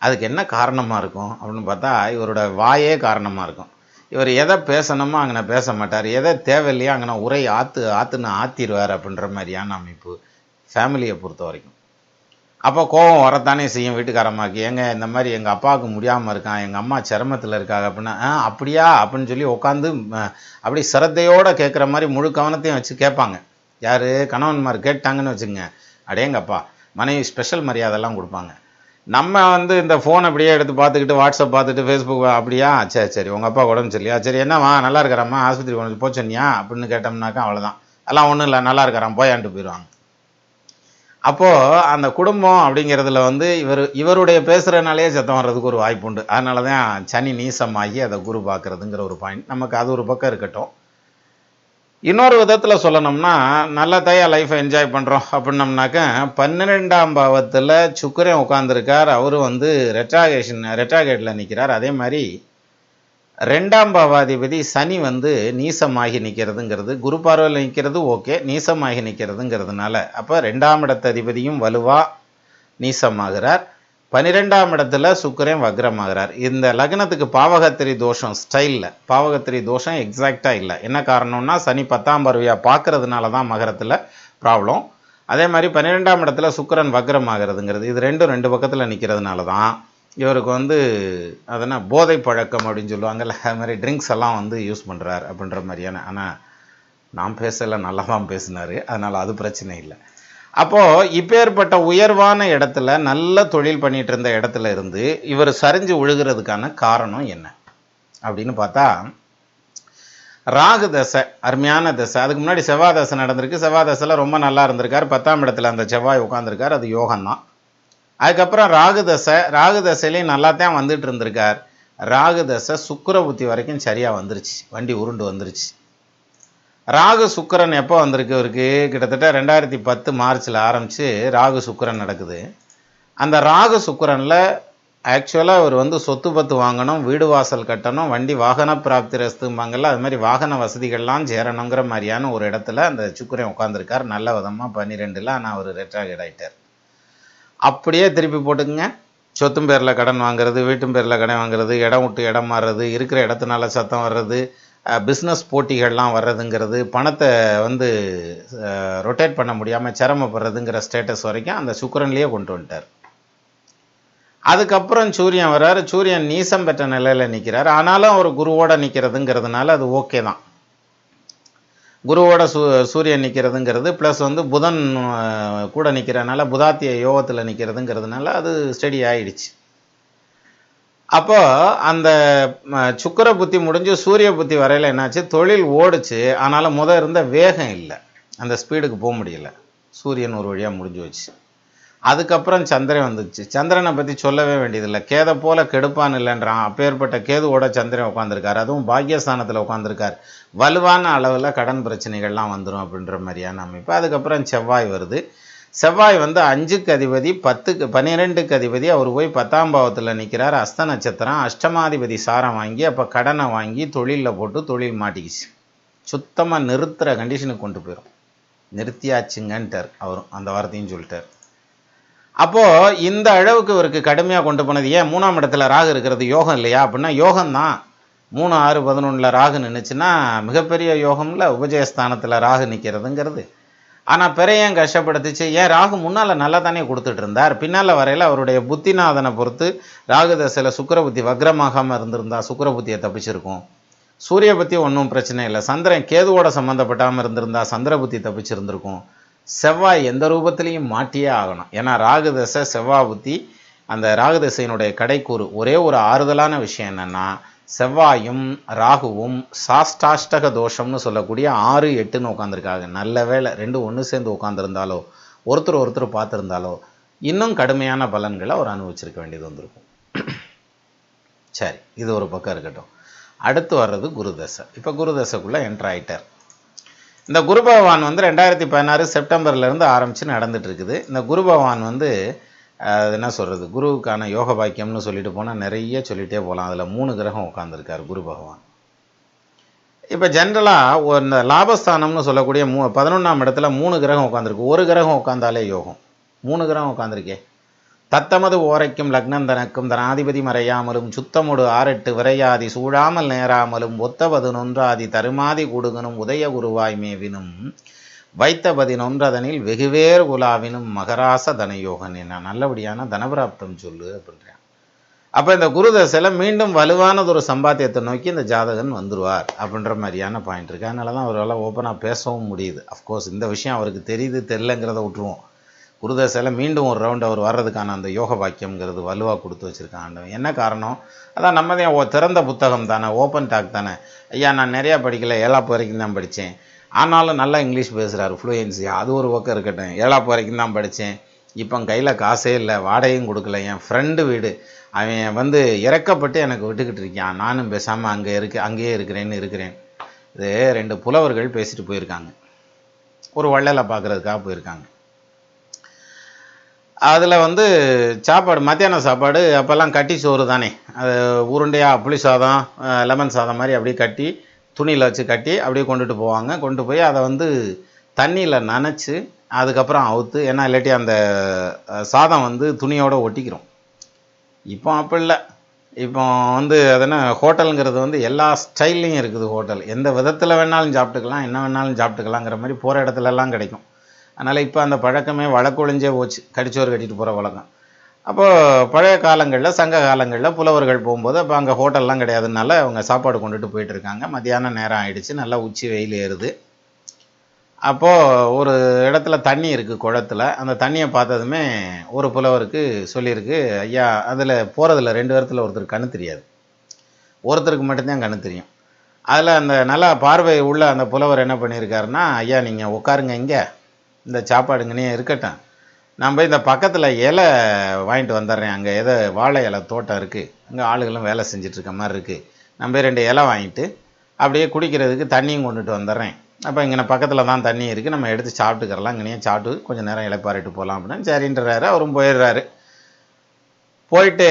அதுக்கு என்ன காரணமாக இருக்கும் அப்படின்னு பார்த்தா, இவரோட வாயே காரணமாக இருக்கும். இவர் எதை பேசணுமோ அங்கே பேச மாட்டார், எதை தேவையில்லையோ அங்கே உரை ஆற்றுன்னு ஆற்றிடுவார் அப்படின்ற மாதிரியான அமைப்பு ஃபேமிலியை பொறுத்த வரைக்கும். அப்போ கோபம் வரத்தானே செய்யும் வீட்டுக்காரம்மாக்கு. இந்த மாதிரி எங்கள் அப்பாவுக்கு முடியாமல் இருக்கான், எங்கள் அம்மா சிரமத்தில் இருக்காங்க அப்படின்னா, அப்படியா அப்படின்னு சொல்லி உட்காந்து அப்படி சிரத்தையோடு கேட்குற மாதிரி முழு கவனத்தையும் வச்சு கேட்பாங்க. யார் கணவன்மார் கேட்டாங்கன்னு வச்சுங்க, அடேங்கப்பா, மனைவி ஸ்பெஷல் மரியாதைலாம் கொடுப்பாங்க. நம்ம வந்து இந்த ஃபோன் அப்படியே எடுத்து பார்த்துக்கிட்டு, வாட்ஸ்அப் பார்த்துட்டு, ஃபேஸ்புக், அப்படியா, சரி உங்கள் அப்பா உடம்பு சரியா, சரி என்னவா, நல்லா இருக்கிறாம்மா, ஆஸ்பத்திரி கொண்டு போச்சோன்னியா அப்படின்னு கேட்டோம்னாக்கா அவ்வளோதான், எல்லாம் ஒன்றும் இல்லை, நல்லா இருக்கிறான் போயான்ட்டு போயிடுவாங்க. அப்போது அந்த குடும்பம் அப்படிங்கிறதுல வந்து இவருடைய பேசுகிறனாலே சத்தம் வர்றதுக்கு ஒரு வாய்ப்பு உண்டு. அதனால தான் சனி நீசமாகி அதை குரு பார்க்குறதுங்கிற ஒரு பாயிண்ட் நமக்கு. அது ஒரு பக்கம் இருக்கட்டும். இன்னொரு விதத்தில் சொல்லணும்னா நல்லதையா லைஃப்பை என்ஜாய் பண்ணுறோம் அப்படின்னம்னாக்க 12ஆம் பாவத்தில் சுக்கிரன் உட்காந்துருக்கார். அவரும் வந்து ரெட்ராகேட்டில் நிற்கிறார். அதே மாதிரி 2ஆம் பாவாதிபதி சனி வந்து நீசமாகி நிற்கிறதுங்கிறது, குரு பார்வையில் நிற்கிறது ஓகே, நீசமாகி நிற்கிறதுங்கிறதுனால அப்போ 2ஆம் இடத்த அதிபதியும் வலுவா நீசமாகிறார். 12ஆம் இடத்துல சுக்கிரன் வக்ரமாகிறார். இந்த லக்னத்துக்கு பாவகத்திரி தோஷம் ஸ்டைலில் பாவகத்திரி தோஷம் எக்ஸாக்டாக இல்லை. என்ன காரணம்னா சனி 10ஆம் பார்வையாக பார்க்கறதுனால தான் மகரத்தில் ப்ராப்ளம். அதே மாதிரி 12ஆம் இடத்துல சுக்கிரன் வக்ரமாகிறதுங்கிறது, இது ரெண்டு பக்கத்தில் நிற்கிறதுனால தான் இவருக்கு வந்து அதனால் போதை பழக்கம் அப்படின்னு சொல்லுவாங்கல்ல, அது மாதிரி ட்ரிங்க்ஸ் எல்லாம் வந்து யூஸ் பண்ணுறார் அப்படின்ற மாதிரியான. ஆனால் நான் பேசலை, நல்லா தான் பேசினார், அதனால் அது பிரச்சனை இல்லை. அப்போது இப்பேற்பட்ட உயர்வான இடத்துல நல்ல தொழில் பண்ணிகிட்டு இருந்த இடத்துல இருந்து இவர் சரிஞ்சு விழுகிறதுக்கான காரணம் என்ன அப்படின்னு பார்த்தா, ராகு தசை அருமையான தசை. அதுக்கு முன்னாடி செவ்வாய் தசை நடந்திருக்கு. செவ்வாய் தசையில் ரொம்ப நல்லா இருந்திருக்கார். 10ஆம் இடத்துல அந்த செவ்வாய் உட்காந்துருக்கார், அது யோகம்தான். அதுக்கப்புறம் ராகு தசையிலையும் நல்லா தான் வந்துட்டு இருந்திருக்கார். ராகு தசை சுக்கிர புத்தி வரைக்கும் சரியாக வந்துருச்சு, வண்டி உருண்டு வந்துருச்சு. ராகு சுக்கிரன் எப்போ வந்திருக்கு இவருக்கு? கிட்டத்தட்ட 2010 மார்ச்சில் ஆரம்பித்து ராகு சுக்கிரன் நடக்குது. அந்த ராகு சுக்கிரனில் ஆக்சுவலாக அவர் வந்து சொத்து பத்து வாங்கணும், வீடு வாசல் கட்டணும், வண்டி வாகன பிராப்தி ரஸ்தும்பாங்கல்ல, அது மாதிரி வாகன வசதிகள்லாம் சேரணுங்கிற மாதிரியான ஒரு இடத்துல அந்த சுக்கிரன் உட்காந்துருக்கார் நல்ல விதமாக 12ல். ஆனால் அவர் ரெட்ராகேட் ஆகிட்டார். அப்படியே திருப்பி போட்டுக்குங்க. சொத்தும் பேரில் கடன் வாங்குறது, வீட்டும் பேரில் கடன் வாங்குறது, இடம் விட்டு இடம் மாறுறது, இருக்கிற இடத்துனால சத்தம் வர்றது, பிஸ்னஸ் போட்டிகள்லாம் வர்றதுங்கிறது, பணத்தை வந்து ரொட்டேட் பண்ண முடியாமல் சிரமப்படுறதுங்கிற ஸ்டேட்டஸ் வரைக்கும் அந்த சுக்கிரன்லேயே கொண்டு வந்துட்டார். அதுக்கப்புறம் சூரியன் வர்றார். சூரியன் நீசம் பெற்ற நிலையில் நிற்கிறார். ஆனாலும் அவர் குருவோட நிற்கிறதுங்கிறதுனால அது ஓகே தான். குருவோட சூரியன் நிற்கிறதுங்கிறது ப்ளஸ் வந்து புதன் கூட நிற்கிறதுனால புதாத்திய யோகத்தில் நிற்கிறதுங்கிறதுனால அது ஸ்டடி ஆயிடுச்சு. அப்போ அந்த சுக்கிர புத்தி முடிஞ்சு சூரிய புத்தி வரையில் என்னாச்சு, தொழில் ஓடுச்சு. ஆனாலும் இருந்த வேகம் இல்லை, அந்த ஸ்பீடுக்கு போக முடியல. சூரியன் ஒரு வழியாக முடிஞ்சு வச்சு. அதுக்கப்புறம் சந்திரன் வந்துச்சு. சந்திரனை பற்றி சொல்லவே வேண்டியதில்லை, கேதை போல கெடுப்பான் இல்லைன்றான். அப்பேற்பட்ட கேதுவோட சந்திரன் உட்காந்துருக்கார், அதுவும் பாக்கியஸ்தானத்தில் உட்காந்துருக்கார். வலுவான அளவில் கடன் பிரச்சனைகள்லாம் வந்துடும் அப்படின்ற மாதிரியான அமைப்பு. அதுக்கப்புறம் செவ்வாய் வருது. செவ்வாய் வந்து 5க்கு அதிபதி, 12க்கு அதிபதி. அவர் போய் 10ஆம் பாவத்தில் நிற்கிறார். அஸ்த நட்சத்திரம், அஷ்டமாதிபதி சாரம் வாங்கி அப்போ கடனை வாங்கி தொழிலில் போட்டு தொழில் மாட்டிக்கிச்சு. சுத்தமாக நிறுத்துகிற கண்டிஷனுக்கு கொண்டு போயிடும். நிறுத்தியாச்சுங்கன்ட்டார் அவரும், அந்த வார்த்தையும் சொல்லிட்டார். அப்போது இந்த அளவுக்கு இவருக்கு கடுமையாக கொண்டு போனது ஏன்? 3ஆம் இடத்துல ராகு இருக்கிறது யோகம் இல்லையா அப்படின்னா யோகம்தான். 3, 6, 11 ராகு நின்றுச்சுன்னா மிகப்பெரிய யோகம்ல உபஜயஸ்தானத்தில் ராகு நிற்கிறதுங்கிறது. ஆனால் பெரையன் கஷ்டப்படுத்துச்சு. ஏன்? ராகு முன்னால் நல்லா தானே கொடுத்துட்டு இருந்தார். பின்னால் வரையில் அவருடைய புத்திநாதனை பொறுத்து ராகு தசையில் சுக்கிர புத்தி வக்ரமாகாமல் இருந்திருந்தா சுக்கிர புத்தியை தப்பிச்சிருக்கும். சூரிய புத்தி ஒன்றும் பிரச்சனை இல்லை. சந்திரன் கேதுவோட சம்மந்தப்பட்டாமல் இருந்திருந்தா சந்திர புத்தி தப்பிச்சிருந்திருக்கும். செவ்வாய் எந்த ரூபத்திலையும் மாட்டியே ஆகணும். ஏன்னா ராகு தசை செவ்வாய் புத்தி, அந்த ராகு தசையினுடைய கடைக்கூறு. ஒரே ஒரு ஆறுதலான விஷயம் என்னென்னா, செவ்வாயும் ராகுவும் சாஷ்டாஷ்டக தோஷம்னு சொல்லக்கூடிய 6, 8ன்னு உட்காந்துருக்காங்க. நல்ல வேளை 2 ஒன்று சேர்ந்து உட்காந்துருந்தாலோ ஒருத்தர் பார்த்துருந்தாலோ இன்னும் கடுமையான பலன்களை அவர் அனுபவிச்சிருக்க வேண்டியது வந்திருக்கும். சரி, இது ஒரு பக்கம் இருக்கட்டும். அடுத்து வர்றது குரு தசை. இப்போ குரு தசைக்குள்ளே என்ட்ரு ஆகிட்டார். இந்த குரு பகவான் வந்து 2016 செப்டம்பர்லேருந்து ஆரம்பித்து நடந்துட்டு இருக்குது. இந்த குரு பகவான் வந்து என்ன சொல்கிறது, குருவுக்கான யோக பாக்கியம்னு சொல்லிட்டு போனால் நிறைய சொல்லிகிட்டே போகலாம். அதில் 3 கிரகம் உட்காந்துருக்கார் குரு பகவான். இப்போ ஜென்ரலாக இந்த லாபஸ்தானம்னு சொல்லக்கூடிய 11ஆம் இடத்துல 3 கிரகம் உட்காந்துருக்கு. ஒரு கிரகம் உட்காந்தாலே யோகம், 3 கிரகம் உட்காந்துருக்கே. தத்தமது ஓரைக்கும் லக்னம் தனக்கும் தனாதிபதி மறையாமலும் சுத்தமுடு 6, 8 விரையாதி சூழாமல் நேராமலும் ஒத்த 11 தருமாதி கூடுகனும் உதய குருவாய் மேவினும் வைத்த 11 வெகுவேர் குலாவினும் மகராச தனயோகன். என்ன நல்லபடியான தனபிராப்தம் சொல்லு அப்படின்றான். அப்போ இந்த குரு தசையில் மீண்டும் வலுவானது ஒரு சம்பாத்தியத்தை நோக்கி இந்த ஜாதகன் வந்துடுவார் அப்படின்ற மாதிரியான பாயிண்ட் இருக்குது. அதனால தான் அவரால் ஓப்பனாக பேசவும் முடியுது. அஃப்கோர்ஸ் இந்த விஷயம் அவருக்கு தெரியுது தெரிலங்கிறத விட்டுருவோம். குருதசையில் மீண்டும் ஒரு ரவுண்ட் அவர் வர்றதுக்கான அந்த யோக பாக்கியம்ங்கிறது வலுவாக கொடுத்து வச்சுருக்காங்க. என்ன காரணம்? அதான் நம்ம தான் திறந்த புத்தகம் தானே, ஓப்பன் டாக் தானே. ஐயா நான் நிறையா படிக்கலை, 7ஆப்பு வரைக்கும் தான் படித்தேன், ஆனாலும் நல்லா இங்கிலீஷ் பேசுகிறாரு, ஃப்ளூயன்சி, அது ஒரு பக்கம் இருக்கட்டும். 7ஆப்பு வரைக்கும் தான் படித்தேன், இப்போ கையில் காசே இல்லை, வாடகையும் கொடுக்கல, என் ஃப்ரெண்டு வீடு, அவன் வந்து இறக்கப்பட்டு எனக்கு விட்டுக்கிட்டு இருக்கான், நானும் பேசாமல் அங்கேயே இருக்கிறேன்னு இருக்கிறேன். இது 2 புலவர்கள் பேசிட்டு போயிருக்காங்க. ஒரு வள்ளலை பார்க்கறதுக்காக போயிருக்காங்க. அதில் வந்து சாப்பாடு, மத்தியான சாப்பாடு அப்போல்லாம் கட்டி சோறு தானே, அது உருண்டையாக புளி சாதம் லெமன் சாதம் மாதிரி அப்படியே கட்டி துணியில் வச்சு கட்டி அப்படியே கொண்டுட்டு போவாங்க. கொண்டு போய் அதை வந்து தண்ணியில் நனைச்சி அதுக்கப்புறம் அவுத்து, ஏன்னா இல்லாட்டி அந்த சாதம் வந்து துணியோடு ஒட்டிக்கிறோம். இப்போ அப்போ இல்லை. இப்போ வந்து அதென்ன ஹோட்டலுங்கிறது வந்து எல்லா ஸ்டைல்லையும் இருக்குது. ஹோட்டல் எந்த விதத்தில் வேணாலும் சாப்பிட்டுக்கலாம், என்ன வேணாலும் சாப்பிட்டுக்கலாங்கிற மாதிரி போகிற இடத்துலலாம் கிடைக்கும். அதனால் இப்போ அந்த பழக்கமே வழக்கொழிஞ்சே போச்சு, கடிச்சோறு கட்டிட்டு போகிற வழக்கம். அப்போது பழைய காலங்களில், சங்க காலங்களில் புலவர்கள் போகும்போது அப்போ அங்கே ஹோட்டல்லாம் கிடையாதுனால அவங்க சாப்பாடு கொண்டுட்டு போயிட்டுருக்காங்க. மத்தியானம் நேரம் ஆகிடுச்சு, நல்லா உச்சி வெயில் ஏறுது. அப்போது ஒரு இடத்துல தண்ணி இருக்குது, குளத்தில். அந்த தண்ணியை பார்த்ததுமே ஒரு புலவருக்கு சொல்லியிருக்கு, ஐயா அதில் போகிறதுல 2 பேர்த்தில் ஒருத்தர் கண்ணு தெரியாது, ஒருத்தருக்கு மட்டும்தான் கண்ணு தெரியும். அதில் அந்த நல்லா பார்வை உள்ள அந்த புலவர் என்ன பண்ணியிருக்காருன்னா, ஐயா நீங்கள் உட்காருங்க, இங்கே இந்த சாப்பாடுங்கன்னே இருக்கட்டும், நான் போய் இந்த பக்கத்தில் இலை வாங்கிட்டு வந்துடுறேன், அங்கே எதோ வாழை இலை தோட்டம் இருக்குது, அங்கே ஆளுகளும் வேலை செஞ்சிட்ருக்க மாதிரி இருக்குது, நான் போய் 2 இலை வாங்கிட்டு அப்படியே குடிக்கிறதுக்கு தண்ணியும் கொண்டுட்டு வந்துடுறேன், அப்போ இங்கே பக்கத்தில் தான் தண்ணி இருக்குது, நம்ம எடுத்து சாப்பிட்டுக்கிறலாம், இங்கேயே சாப்பிட்டு கொஞ்சம் நேரம் இலைப்பாரிட்டு போகலாம் அப்படின்னு சரின்றாரு. அவரும் போயிடுறாரு. போயிட்டு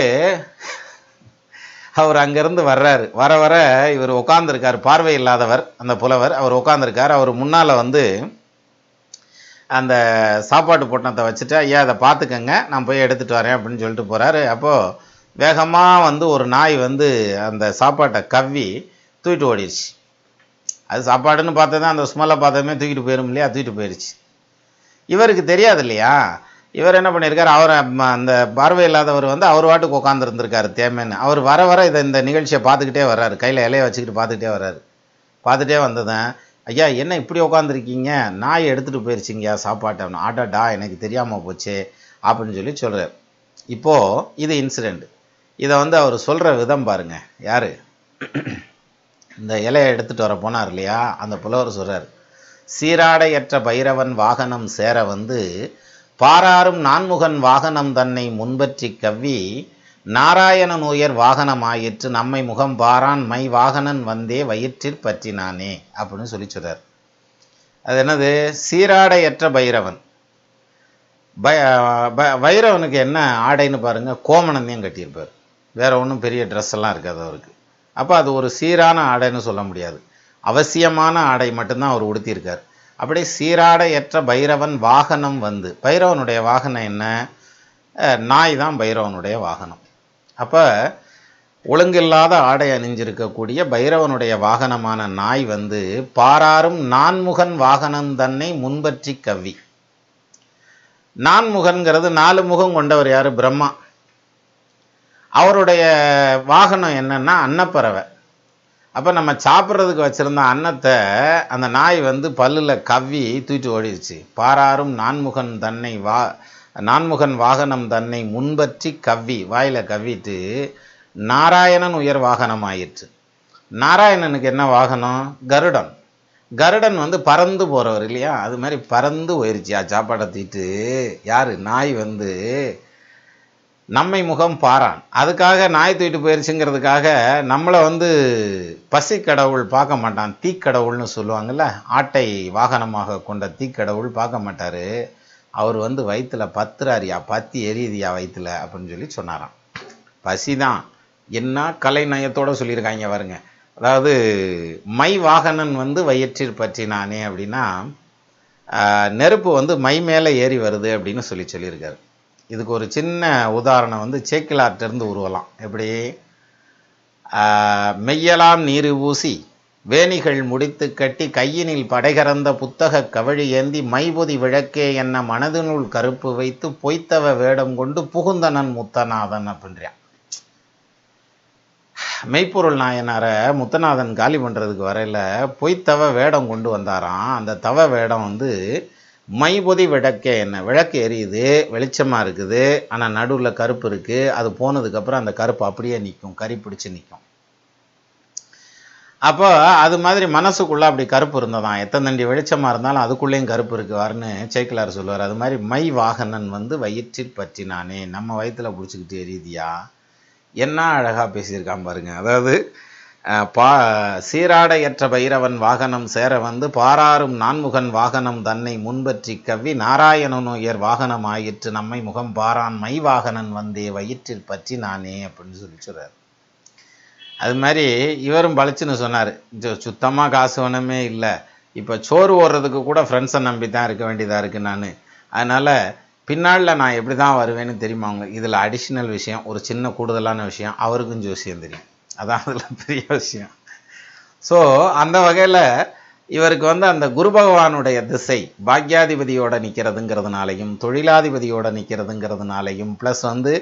அவர் அங்கேருந்து வர்றாரு. வர வர இவர் உட்காந்துருக்கார், பார்வை இல்லாதவர் அந்த புலவர். அவர் உட்காந்துருக்கார். அவர் முன்னால் வந்து அந்த சாப்பாட்டு பொட்டணத்தை வச்சுட்டு, ஐயா அதை பார்த்துக்கங்க, நான் போய் எடுத்துகிட்டு வரேன் அப்படின்னு சொல்லிட்டு போகிறாரு. அப்போது வேகமாக வந்து ஒரு நாய் வந்து அந்த சாப்பாட்டை கவ்வி தூக்கிட்டு ஓடிடுச்சு. அது சாப்பாடுன்னு பார்த்தது அந்த ஸ்மெல்லை பார்த்ததுமே தூக்கிட்டு போயிடும் இல்லையா, தூக்கிட்டு போயிடுச்சு. இவருக்கு தெரியாது இல்லையா. இவர் என்ன பண்ணியிருக்காரு, அவர் அந்த பார்வை இல்லாதவர் வந்து அவர் வாட்டுக்கு உட்காந்துருந்துருக்காரு தேமேன்னு. அவர் வர வர இந்த நிகழ்ச்சியை பார்த்துக்கிட்டே வர்றாரு, கையில் இலையை வச்சுக்கிட்டு பார்த்துக்கிட்டே வர்றாரு. பார்த்துட்டே வந்ததும், ஐயா என்ன இப்படி உட்காந்துருக்கீங்க, நாய் எடுத்துகிட்டு போயிடுச்சிங்கய்யா சாப்பாட்டை. ஆட்டாடா எனக்கு தெரியாமல் போச்சு அப்படின்னு சொல்லி சொல்கிறார். இப்போது இது இன்சிடெண்ட். இதை வந்து அவர் சொல்கிற விதம் பாருங்கள். யார் இந்த இலையை எடுத்துகிட்டு வர போனார் இல்லையா, அந்த புலவர் சொல்கிறார், சீராடையற்ற பைரவன் வாகனம் சேர வந்து பாராரும் நான்முகன் வாகனம் தன்னை முன்பற்றி கவ்வி நாராயணன் உயர் வாகனம் ஆயிற்று நம்மை முகம் பாரான் மை வாகனன் வந்தே வயிற்றிற் பற்றினானே அப்படின்னு சொல்லி சொல்கிறார். அது என்னது, சீராடையற்ற பைரவன். பைரவனுக்கு என்ன ஆடைன்னு பாருங்கள், கோமணந்தையும் கட்டியிருப்பார், வேற ஒன்றும் பெரிய ட்ரெஸ் எல்லாம் இருக்காது அவருக்கு. அப்போ அது ஒரு சீரான ஆடைன்னு சொல்ல முடியாது, அவசியமான ஆடை மட்டும்தான் அவர் உடுத்தியிருக்கார். அப்படியே சீராடையற்ற பைரவன் வாகனம் வந்து, பைரவனுடைய வாகனம் என்ன, நாய் தான் பைரவனுடைய வாகனம். அப்போ ஒழுங்கில்லாத ஆடை அணிஞ்சிருக்கக்கூடிய பைரவனுடைய வாகனமான நாய் வந்து பாராரும் நான்முகன் வாகனம் தன்னை முன்பற்றி கவ்வி. நான்முகன்கிறது 4 முகம் கொண்டவர் யார், பிரம்மா. அவருடைய வாகனம் என்னன்னா அன்னப்பறவை. அப்போ நம்ம சாப்பிட்றதுக்கு வச்சுருந்த அன்னத்தை அந்த நாய் வந்து பல்லில் கவ்வி தூக்கிட்டு ஓடிடுச்சு. பாராரும் நான்முகன் தன்னை நான்முகன் வாகனம் தன்னை முன்பற்றி கவ்வி, வாயில் கவ்விட்டு நாராயணன் உயர் வாகனம் ஆயிற்று. நாராயணனுக்கு என்ன வாகனம், கருடன். கருடன் வந்து பறந்து போகிறவர் இல்லையா, அது மாதிரி பறந்து போயிடுச்சியா சாப்பாடை தூக்கிட்டு. யார், நாய் வந்து நம்மை முகம் பாரான். அதுக்காக நாய் தூக்கிட்டு போயிடுச்சுங்கிறதுக்காக நம்மளை வந்து பசி கடவுள் பார்க்க மாட்டான், தீக்கடவுள்னு சொல்லுவாங்கள்ல, ஆட்டை வாகனமாக கொண்ட தீக்கடவுள் பார்க்க மாட்டார். அவர் வந்து வயிற்றுல பத்துறாரியா, பத்தி எரியுதியா வயிற்றுல அப்படின்னு சொல்லி சொன்னாராம். பசி தான், என்ன கலை நயத்தோடு சொல்லியிருக்காங்க பாருங்க. அதாவது மை வாகனன் வந்து வயிற்றில் பற்றினானே அப்படின்னா, நெருப்பு வந்து மை மேலே ஏறி வருது அப்படின்னு சொல்லியிருக்காரு. இதுக்கு ஒரு சின்ன உதாரணம் வந்து சேக்கிலார்ட்டிருந்து உருவலாம். எப்படி, மெய்யலாம் நீர் ஊசி வேணிகள் முடித்து கட்டி கையினில் படைகறந்த புத்தக கவழி ஏந்தி மைபொதி விளக்கே என்ன மனதினுள் கருப்பு வைத்து பொய்த்தவ வேடம் கொண்டு புகுந்தனன் முத்தநாதன் அப்படின்றான். மெய்ப்பொருள் நாயனாரை முத்தநாதன் காலி பண்ணுறதுக்கு வரையில் பொய்த்தவ வேடம் கொண்டு வந்தாராம். அந்த தவ வேடம் வந்து மைபொதி விளக்கே என்ன, விளக்கு எரியுது, வெளிச்சமாக இருக்குது, ஆனால் நடுவில் கருப்பு இருக்குது. அது போனதுக்கப்புறம் அந்த கருப்பு அப்படியே நிற்கும், கறி பிடிச்சி நிற்கும். அப்போ அது மாதிரி மனசுக்குள்ளே அப்படி கருப்பு இருந்ததான், எத்தனை தண்டி வெளிச்சமாக இருந்தாலும் அதுக்குள்ளேயும் கருப்பு இருக்குவார்னு சேக்கிலார் சொல்லுவார். அது மாதிரி மை வாகனன் வந்து வயிற்றில் பற்றினானே, நம்ம வயிற்றில் பிடிச்சிக்கிட்டு எரியுதியா. என்ன அழகாக பேசியிருக்கான் பாருங்க. அதாவது பா சீராடையற்ற பைரவன் வாகனம் சேர வந்து பாராரும் நான்முகன் வாகனம் தன்னை முன்பற்றி கவ்வி நாராயணனுயர் வாகனம் ஆயிற்று நம்மை முகம் பாரான் மை வாகனன் வந்தே வயிற்றில் பற்றி நானே அப்படின்னு சொல்றாரு. அது மாதிரி இவரும் பளிச்சுன்னு சொன்னார், சுத்தமாக காசு ஒன்றுமே இல்லை, இப்போ சோறு ஓடுறதுக்கு கூட ஃப்ரெண்ட்ஸை நம்பி தான் இருக்க வேண்டியதாக இருக்குது நான், அதனால் பின்னாளில் நான் எப்படி தான் வருவேன்னு தெரியுமா அவங்க. இதில் அடிஷ்னல் விஷயம், ஒரு சின்ன கூடுதலான விஷயம், அவருக்கும் ஜோசியம் தெரியும், அதான் அதில் பெரிய விஷயம். ஸோ அந்த வகையில் இவருக்கு வந்து அந்த குரு பகவானுடைய திசை பாக்யாதிபதியோட நிற்கிறதுங்கிறதுனாலையும் தொழிலாதிபதியோட நிற்கிறதுங்கிறதுனாலையும் ப்ளஸ் வந்து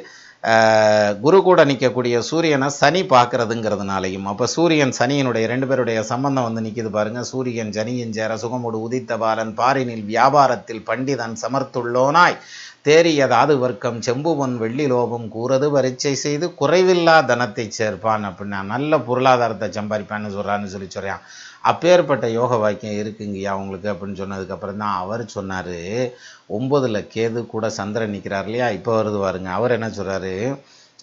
குரு கூட நிற்கக்கூடிய சூரியனை சனி பார்க்கறதுங்கிறதுனாலையும், அப்போ சூரியன் சனியினுடைய 2 பேருடைய சம்பந்தம் வந்து நிற்கிது பாருங்க. சூரியன் சனியின் சேர சுகமுடு உதித்த பாலன் பாரினில் வியாபாரத்தில் பண்டிதன் சமர்த்துள்ளோனாய் தேறியதாது வர்க்கம் செம்புவன் வெள்ளி லோபம் கூறது பரீட்சை செய்து குறைவில்லா தனத்தை சேர்ப்பான் அப்படின்னா நல்ல பொருளாதாரத்தை சம்பாதிப்பான்னு சொல்கிறான். அப்பேற்பட்ட யோக வாக்கியம் இருக்குங்கய்யா உங்களுக்கு அப்படின்னு சொன்னதுக்கப்புறம் தான் அவர் சொன்னார், 9ல் கேது கூட சந்திரன் நிற்கிறார் இல்லையா, இப்போ வருது பாருங்க. அவர் என்ன சொல்கிறாரு,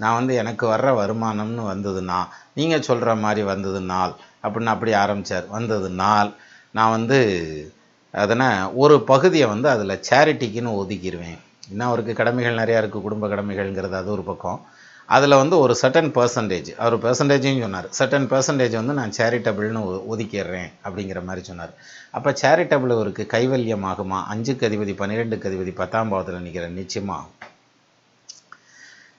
நான் வந்து எனக்கு வர்ற வருமானம்னு வந்ததுன்னா நீங்கள் சொல்கிற மாதிரி வந்ததுனால் அப்படின்னு அப்படி ஆரம்பித்தார். வந்ததுனால் நான் வந்து அதனை ஒரு பகுதியை வந்து அதில் சேரிட்டிக்குன்னு ஒதுக்கிடுவேன். இன்னும் அவருக்கு கடமைகள் நிறையா இருக்குது, குடும்ப கடமைகள்ங்கிறது அது ஒரு பக்கம். அதில் வந்து ஒரு சர்டன் பர்சன்டேஜ், அவர் பெர்சன்டேஜையும் சொன்னார், சர்டன் பர்சன்டேஜ் வந்து நான் சேரிட்டபிள்னு ஒதுக்கிடுறேன் அப்படிங்கிற மாதிரி சொன்னார். அப்போ சேரிட்டபிள் அவருக்கு கைவல்யம் ஆகுமா? 5க்கு அதிபதி 12க்கு அதிபதி 10ஆம் பாவத்தில் நிற்கிற நிச்சயமாக ஆகும்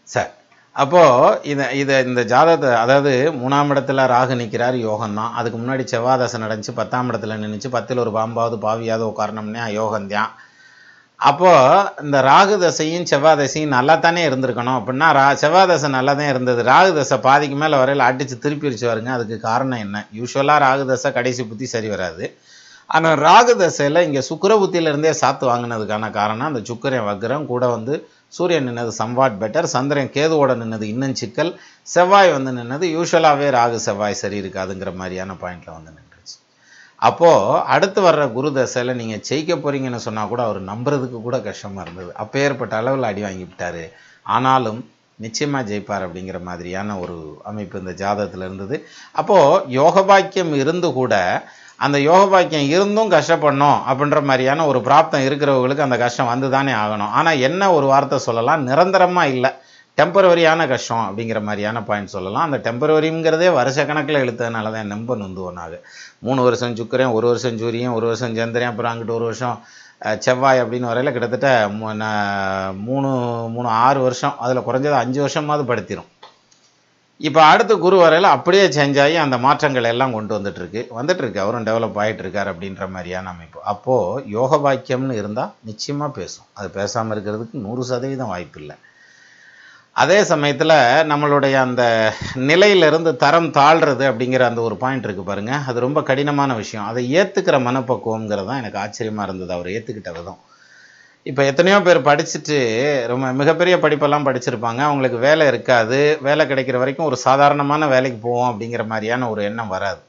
சார். அப்போது இந்த ஜாதகத்தை, அதாவது 3ஆம் இடத்துல ராகு நிற்கிறார், யோகம்தான். அதுக்கு முன்னாடி செவ்வாதசை நடந்துச்சு, 10ஆம் இடத்துல நின்றுச்சு, 10ல் ஒரு பாம்பாவது பாவியாவது உட்காரணம்னே யோகந்தான். அப்போது இந்த ராகு தசையும் செவ்வாய் தசையும் நல்லா தானே இருந்திருக்கணும் அப்படின்னா செவ்வாய் தசை நல்லா தான் இருந்தது, ராகு தசை பாதிக்கு மேலே வரையில் அடித்து திருப்பிடுச்சு வருங்க. அதுக்கு காரணம் என்ன? யூஸ்வலாக ராகு தசை கடைசி புத்தி சரி வராது. ஆனால் ராகு தசையில் இங்கே சுக்கிர புத்தியிலேருந்தே சாத்து வாங்கினதுக்கான காரணம் அந்த சுக்கிரன் வக்ரம் கூட வந்து சூரியன் நின்னது சம்வாட் பெட்டர், சந்திரன் கேதுவோட நின்னது இன்னும் சிக்கல், செவ்வாய் வந்து நின்னது யூஸ்வலாகவே ராகு செவ்வாய் சரி இருக்காதுங்கிற மாதிரியான பாயிண்டில் வந்து நின்றுச்சு. அப்போது அடுத்து வர்ற குரு தசையில் நீங்கள் ஜெயிக்க போகிறீங்கன்னு சொன்னால் கூட அவர் நம்புறதுக்கு கூட கஷ்டமாக இருந்தது. அப்பேற்பட்ட அளவில் அடி வாங்கிவிட்டார். ஆனாலும் நிச்சயமாக ஜெயிப்பார் அப்படிங்கிற மாதிரியான ஒரு அமைப்பு இந்த ஜாதகத்தில் இருந்தது. அப்போது யோக பாக்கியம் இருந்து கூட அந்த யோக பாக்கியம் இருந்தும் கஷ்டப்படணும் அப்படின்ற மாதிரியான ஒரு பிராப்தம் இருக்கிறவங்களுக்கு அந்த கஷ்டம் வந்து தானே ஆகணும். ஆனால் என்ன ஒரு வார்த்தை சொல்லலாம், நிரந்தரமாக இல்லை, டெம்பரவரியான கஷ்டம் அப்படிங்கிற மாதிரியான பாயிண்ட் சொல்லலாம். அந்த டெம்பரவரிங்கிறதே வருஷ கணக்கில் இழுத்ததுனால தான் நம்ப நொந்துவோனாகு. 3 வருஷம் சுக்கிரன், 1 வருஷம் சூரியன், 1 வருஷம் சந்திரன், அப்புறம் அங்கிட்டு 1 வருஷம் செவ்வாய் அப்படின்னு வரையில் கிட்டத்தட்ட 6 வருஷம், அதில் குறைஞ்சது 5 வருஷமாவது படுத்திடும். இப்போ அடுத்து குரு வரையில் அப்படியே சேஞ்ச் ஆகி அந்த மாற்றங்கள் எல்லாம் கொண்டு வந்துட்டுருக்கு, அவரும் டெவலப் ஆகிட்டு இருக்கார் அப்படின்ற மாதிரியான அமைப்பு. அப்போது யோக பாக்கியம்னு இருந்தால் நிச்சயமாக பேசும், அது பேசாமல் இருக்கிறதுக்கு 100% வாய்ப்பு இல்லை. அதே சமயத்தில் நம்மளுடைய அந்த நிலையிலிருந்து தரம் தாழ்றது அப்படிங்கிற அந்த ஒரு பாயிண்ட் இருக்குது பாருங்கள், அது ரொம்ப கடினமான விஷயம். அதை ஏற்றுக்கிற மனப்பக்குவங்கிறது தான் எனக்கு ஆச்சரியமாக இருந்தது, அவர் ஏற்றுக்கிட்ட விதம். இப்போ எத்தனையோ பேர் படிச்சுட்டு ரொம்ப மிகப்பெரிய படிப்பெல்லாம் படிச்சிருப்பாங்க, அவங்களுக்கு வேலை இருக்காது, வேலை கிடைக்கிற வரைக்கும் ஒரு சாதாரணமான வேலைக்கு போவோம் அப்படிங்கிற மாதிரியான ஒரு எண்ணம் வராது.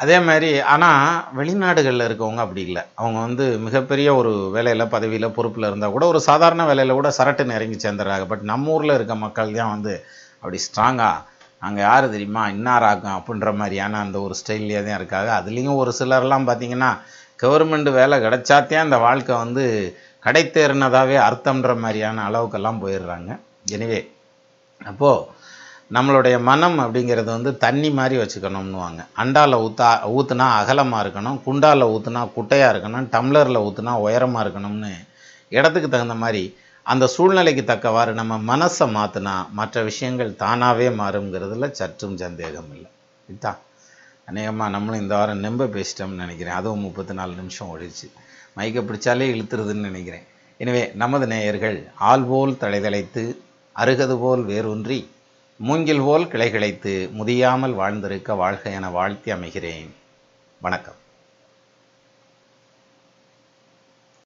அதே மாதிரி ஆனால் வெளிநாடுகளில் இருக்கவங்க அப்படி இல்லை, அவங்க வந்து மிகப்பெரிய ஒரு வேலையில் பதவியில் பொறுப்பில் இருந்தால் கூட ஒரு சாதாரண வேலையில் கூட சரட்டுன்னு இறங்கி சேர்ந்துடுறாங்க. பட் நம்ம ஊரில் இருக்க மக்கள் தான் வந்து அப்படி ஸ்ட்ராங்காக நாங்கள் யார் தெரியுமா இன்னாராகும் அப்படின்ற மாதிரியான அந்த ஒரு ஸ்டைல்லே தான் இருக்காங்க. அதுலேயும் ஒரு சிலர்லாம் பார்த்திங்கன்னா கவர்மெண்ட் வேலை கிடைச்சாத்தே அந்த வாழ்க்கை வந்து கடைத்தேறினதாகவே அர்த்தம்ன்ற மாதிரியான அளவுக்கெல்லாம் போயிடுறாங்க. எனவே அப்போது நம்மளுடைய மனம் அப்படிங்கிறது வந்து தண்ணி மாதிரி வச்சுக்கணும்னுவாங்க. அண்டாவில் ஊற்றுனா அகலமாக இருக்கணும், குண்டாவில் ஊற்றுனா குட்டையாக இருக்கணும், டம்ளரில் ஊற்றுனா உயரமாக இருக்கணும்னு இடத்துக்கு தகுந்த மாதிரி அந்த சூழ்நிலைக்கு தக்கவாறு நம்ம மனசை மாற்றினா மற்ற விஷயங்கள் தானாகவே மாறுங்கிறதுல சற்றும் சந்தேகம் இல்லை. இதுதான் அநேகமாக நம்மளும் இந்த வாரம் நம்ப பேசிட்டோம்னு நினைக்கிறேன். அதுவும் 34 நிமிஷம் ஒழிச்சு மைக்கை பிடிச்சாலே இழுத்துறதுன்னு நினைக்கிறேன். எனவே நமது நேயர்கள் ஆள்போல் தழைதழைத்து அருகது போல் வேரூன்றி மூங்கில் போல் கிளைகிழைத்து முதியாமல் வாழ்ந்திருக்க வாழ்க என வாழ்த்தி அமைகிறேன். வணக்கம்.